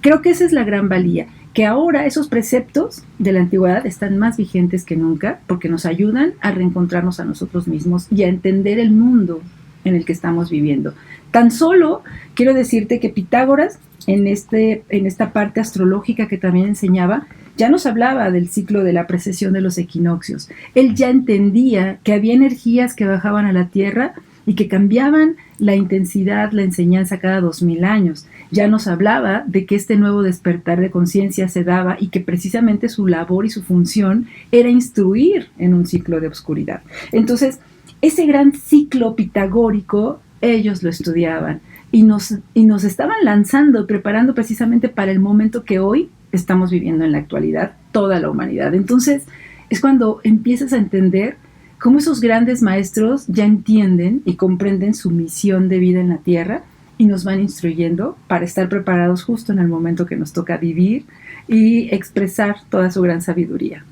Creo que esa es la gran valía, que ahora esos preceptos de la antigüedad están más vigentes que nunca porque nos ayudan a reencontrarnos a nosotros mismos y a entender el mundo en el que estamos viviendo. Tan solo quiero decirte que Pitágoras, en esta parte astrológica que también enseñaba, ya nos hablaba del ciclo de la precesión de los equinoccios. Él ya entendía que había energías que bajaban a la Tierra y que cambiaban la intensidad, la enseñanza cada 2000 años. Ya nos hablaba de que este nuevo despertar de conciencia se daba y que precisamente su labor y su función era instruir en un ciclo de oscuridad. Entonces, ese gran ciclo pitagórico, ellos lo estudiaban y nos estaban lanzando, preparando precisamente para el momento que hoy estamos viviendo en la actualidad, toda la humanidad. Entonces, es cuando empiezas a entender cómo esos grandes maestros ya entienden y comprenden su misión de vida en la Tierra y nos van instruyendo para estar preparados justo en el momento que nos toca vivir y expresar toda su gran sabiduría.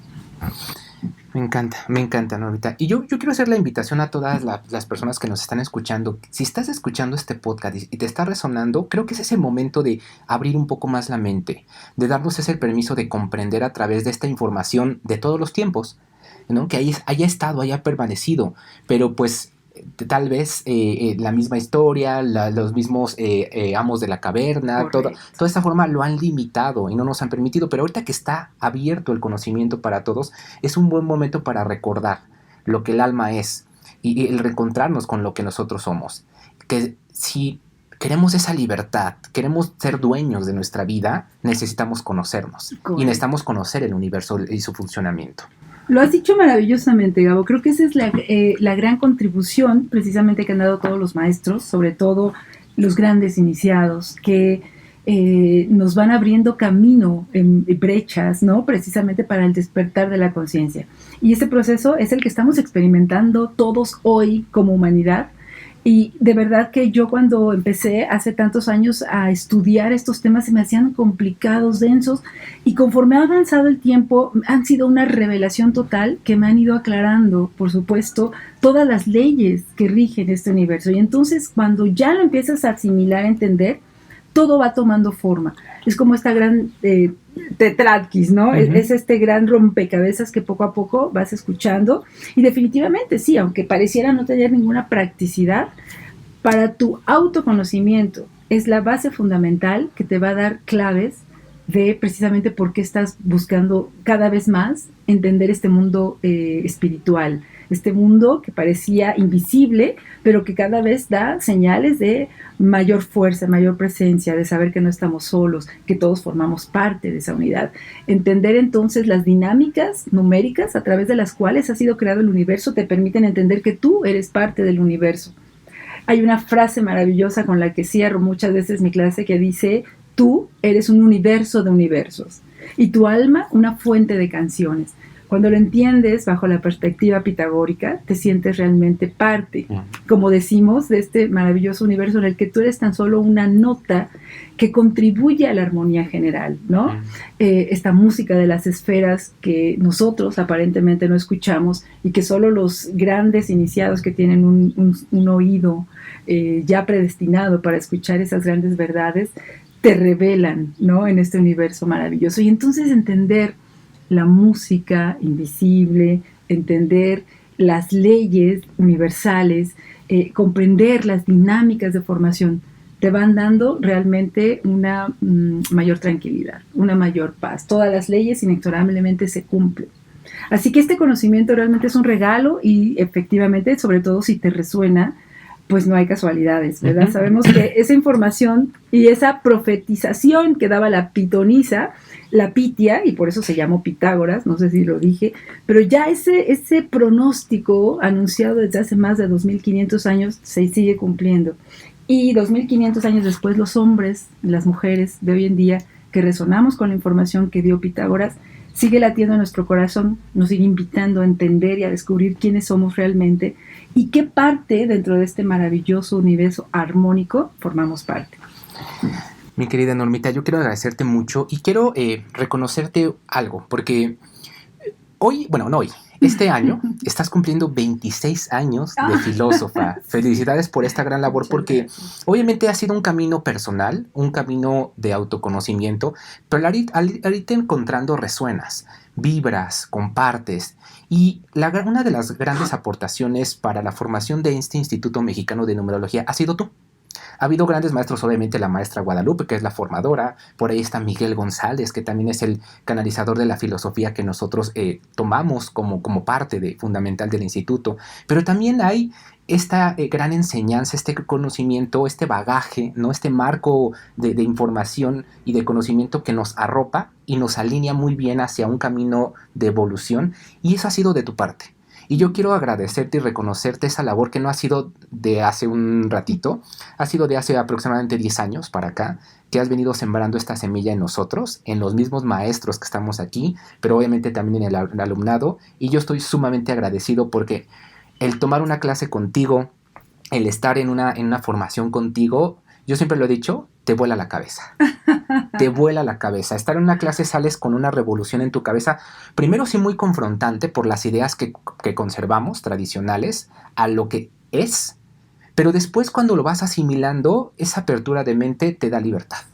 Me encanta, Normita. Y yo quiero hacer la invitación a todas las personas que nos están escuchando. Si estás escuchando este podcast y te está resonando, creo que ese es el momento de abrir un poco más la mente, de darnos ese permiso de comprender a través de esta información de todos los tiempos, ¿no? Que haya estado, haya permanecido, pero pues tal vez la misma historia, los mismos amos de la caverna, toda esta forma lo han limitado y no nos han permitido, pero ahorita que está abierto el conocimiento para todos, es un buen momento para recordar lo que el alma es y el reencontrarnos con lo que nosotros somos. Que si queremos esa libertad, queremos ser dueños de nuestra vida, necesitamos conocernos. Correcto. Y necesitamos conocer el universo y su funcionamiento. Lo has dicho maravillosamente, Gabo. Creo que esa es la gran contribución precisamente que han dado todos los maestros, sobre todo los grandes iniciados, que nos van abriendo camino en brechas, ¿no? Precisamente para el despertar de la conciencia. Y este proceso es el que estamos experimentando todos hoy como humanidad. Y de verdad que yo cuando empecé hace tantos años a estudiar estos temas se me hacían complicados, densos, y conforme ha avanzado el tiempo han sido una revelación total que me han ido aclarando, por supuesto, todas las leyes que rigen este universo. Y entonces cuando ya lo empiezas a asimilar, a entender, todo va tomando forma. Es como esta gran tetradquis, ¿no? Uh-huh. Es este gran rompecabezas que poco a poco vas escuchando y definitivamente sí, aunque pareciera no tener ninguna practicidad, para tu autoconocimiento es la base fundamental que te va a dar claves de precisamente por qué estás buscando cada vez más entender este mundo espiritual, este mundo que parecía invisible, pero que cada vez da señales de mayor fuerza, mayor presencia, de saber que no estamos solos, que todos formamos parte de esa unidad. Entender entonces las dinámicas numéricas a través de las cuales ha sido creado el universo te permiten entender que tú eres parte del universo. Hay una frase maravillosa con la que cierro muchas veces mi clase que dice: tú eres un universo de universos y tu alma una fuente de canciones. Cuando lo entiendes bajo la perspectiva pitagórica, te sientes realmente parte, como decimos, de este maravilloso universo en el que tú eres tan solo una nota que contribuye a la armonía general, ¿no? Esta música de las esferas que nosotros aparentemente no escuchamos y que solo los grandes iniciados que tienen un oído ya predestinado para escuchar esas grandes verdades, te revelan, ¿no? En este universo maravilloso. Y entonces entender la música invisible, entender las leyes universales, comprender las dinámicas de formación, te van dando realmente una mayor tranquilidad, una mayor paz. Todas las leyes inexorablemente se cumplen. Así que este conocimiento realmente es un regalo y efectivamente, sobre todo si te resuena, pues no hay casualidades, ¿verdad? Sabemos que esa información y esa profetización que daba la pitonisa, la Pitia, y por eso se llamó Pitágoras, no sé si lo dije, pero ya ese pronóstico anunciado desde hace más de 2500 años se sigue cumpliendo. Y 2500 años después los hombres, las mujeres de hoy en día que resonamos con la información que dio Pitágoras, sigue latiendo en nuestro corazón, nos sigue invitando a entender y a descubrir quiénes somos realmente y qué parte dentro de este maravilloso universo armónico formamos parte. Mi querida Normita, yo quiero agradecerte mucho y quiero reconocerte algo, porque este año estás cumpliendo 26 años de filósofa. Felicidades por esta gran labor, porque obviamente ha sido un camino personal, un camino de autoconocimiento, pero al irte encontrando resuenas, vibras, compartes. Y una de las grandes aportaciones para la formación de este Instituto Mexicano de Numerología ha sido tú. Ha habido grandes maestros, obviamente la maestra Guadalupe, que es la formadora, por ahí está Miguel González, que también es el canalizador de la filosofía que nosotros tomamos como parte fundamental del instituto, pero también hay esta gran enseñanza, este conocimiento, este bagaje, ¿no? Este marco de información y de conocimiento que nos arropa y nos alinea muy bien hacia un camino de evolución, y eso ha sido de tu parte. Y yo quiero agradecerte y reconocerte esa labor que no ha sido de hace un ratito, ha sido de hace aproximadamente 10 años para acá, que has venido sembrando esta semilla en nosotros, en los mismos maestros que estamos aquí, pero obviamente también en el alumnado. Y yo estoy sumamente agradecido porque el tomar una clase contigo, el estar en una formación contigo, yo siempre lo he dicho, te vuela la cabeza. Te vuela la cabeza. Estar en una clase sales con una revolución en tu cabeza. Primero sí muy confrontante por las ideas que conservamos, tradicionales, a lo que es. Pero después cuando lo vas asimilando, esa apertura de mente te da libertad.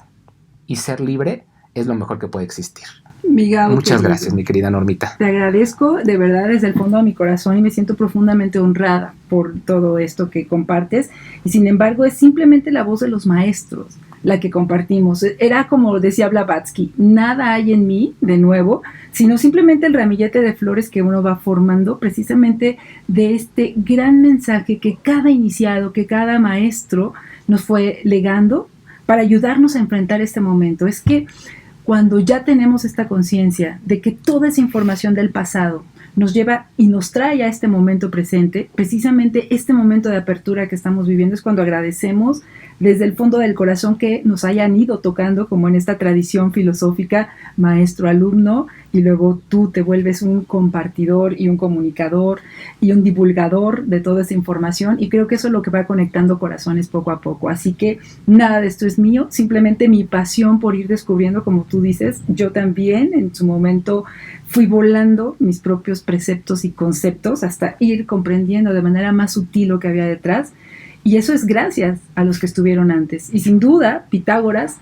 Y ser libre es lo mejor que puede existir. Muchas gracias, mi querida Normita. Te agradezco de verdad desde el fondo de mi corazón y me siento profundamente honrada por todo esto que compartes. Y sin embargo es simplemente la voz de los maestros la que compartimos. Era como decía Blavatsky, nada hay en mí, de nuevo, sino simplemente el ramillete de flores que uno va formando precisamente de este gran mensaje que cada iniciado, que cada maestro nos fue legando para ayudarnos a enfrentar este momento. Es que cuando ya tenemos esta conciencia de que toda esa información del pasado nos lleva y nos trae a este momento presente, precisamente este momento de apertura que estamos viviendo es cuando agradecemos desde el fondo del corazón que nos hayan ido tocando, como en esta tradición filosófica, maestro-alumno, y luego tú te vuelves un compartidor y un comunicador y un divulgador de toda esa información, y creo que eso es lo que va conectando corazones poco a poco. Así que nada de esto es mío, simplemente mi pasión por ir descubriendo, como tú dices. Yo también en su momento fui volando mis propios preceptos y conceptos hasta ir comprendiendo de manera más sutil lo que había detrás. Y eso es gracias a los que estuvieron antes. Y sin duda, Pitágoras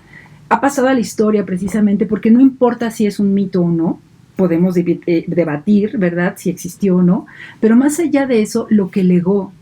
ha pasado a la historia precisamente porque no importa si es un mito o no, podemos debatir, ¿verdad?, si existió o no, pero más allá de eso, lo que legó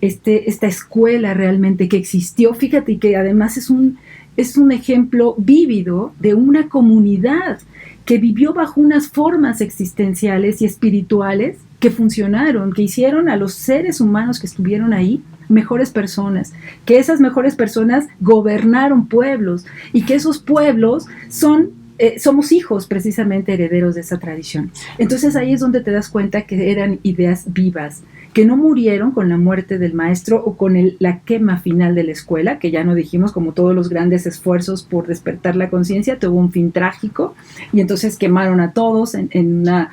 esta escuela realmente que existió, fíjate que además es un ejemplo vívido de una comunidad que vivió bajo unas formas existenciales y espirituales que funcionaron, que hicieron a los seres humanos que estuvieron ahí mejores personas, que esas mejores personas gobernaron pueblos y que esos pueblos somos hijos precisamente herederos de esa tradición. Entonces ahí es donde te das cuenta que eran ideas vivas, que no murieron con la muerte del maestro o con la quema final de la escuela, que ya no dijimos, como todos los grandes esfuerzos por despertar la conciencia, tuvo un fin trágico y entonces quemaron a todos en una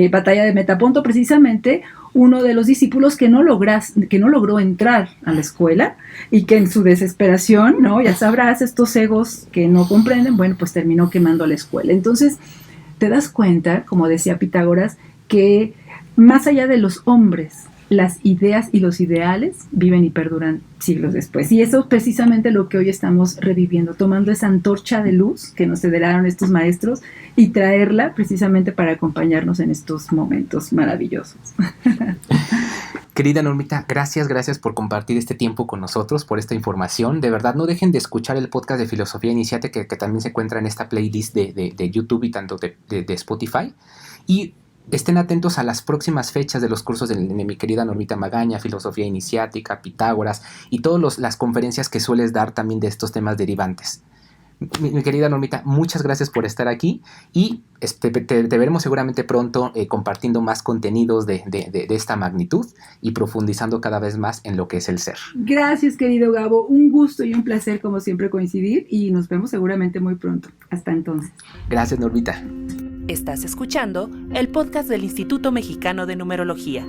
batalla de Metaponto, precisamente uno de los discípulos que no logró entrar a la escuela y que en su desesperación, ¿no?, ya sabrás, estos egos que no comprenden, bueno, pues terminó quemando la escuela. Entonces te das cuenta, como decía Pitágoras, que más allá de los hombres, las ideas y los ideales viven y perduran siglos después. Y eso es precisamente lo que hoy estamos reviviendo, tomando esa antorcha de luz que nos heredaron estos maestros y traerla precisamente para acompañarnos en estos momentos maravillosos. Querida Normita, gracias por compartir este tiempo con nosotros, por esta información. De verdad, no dejen de escuchar el podcast de Filosofía Iniciate que también se encuentra en esta playlist de YouTube y tanto de Spotify. Y estén atentos a las próximas fechas de los cursos de mi querida Normita Magaña, Filosofía Iniciática, Pitágoras y todas las conferencias que sueles dar también de estos temas derivantes. Mi querida Normita, muchas gracias por estar aquí y te veremos seguramente pronto compartiendo más contenidos de esta magnitud y profundizando cada vez más en lo que es el ser. Gracias, querido Gabo. Un gusto y un placer, como siempre, coincidir y nos vemos seguramente muy pronto. Hasta entonces. Gracias, Normita. Estás escuchando el podcast del Instituto Mexicano de Numerología.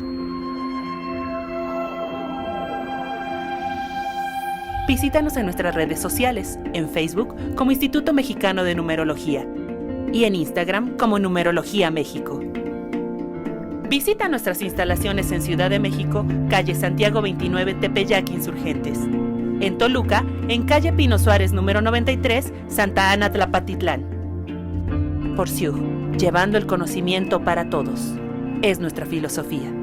Visítanos en nuestras redes sociales, en Facebook como Instituto Mexicano de Numerología y en Instagram como Numerología México. Visita nuestras instalaciones en Ciudad de México, calle Santiago 29, Tepeyac, Insurgentes. En Toluca, en calle Pino Suárez número 93, Santa Ana, Tlapatitlán. Por SIUG, llevando el conocimiento para todos. Es nuestra filosofía.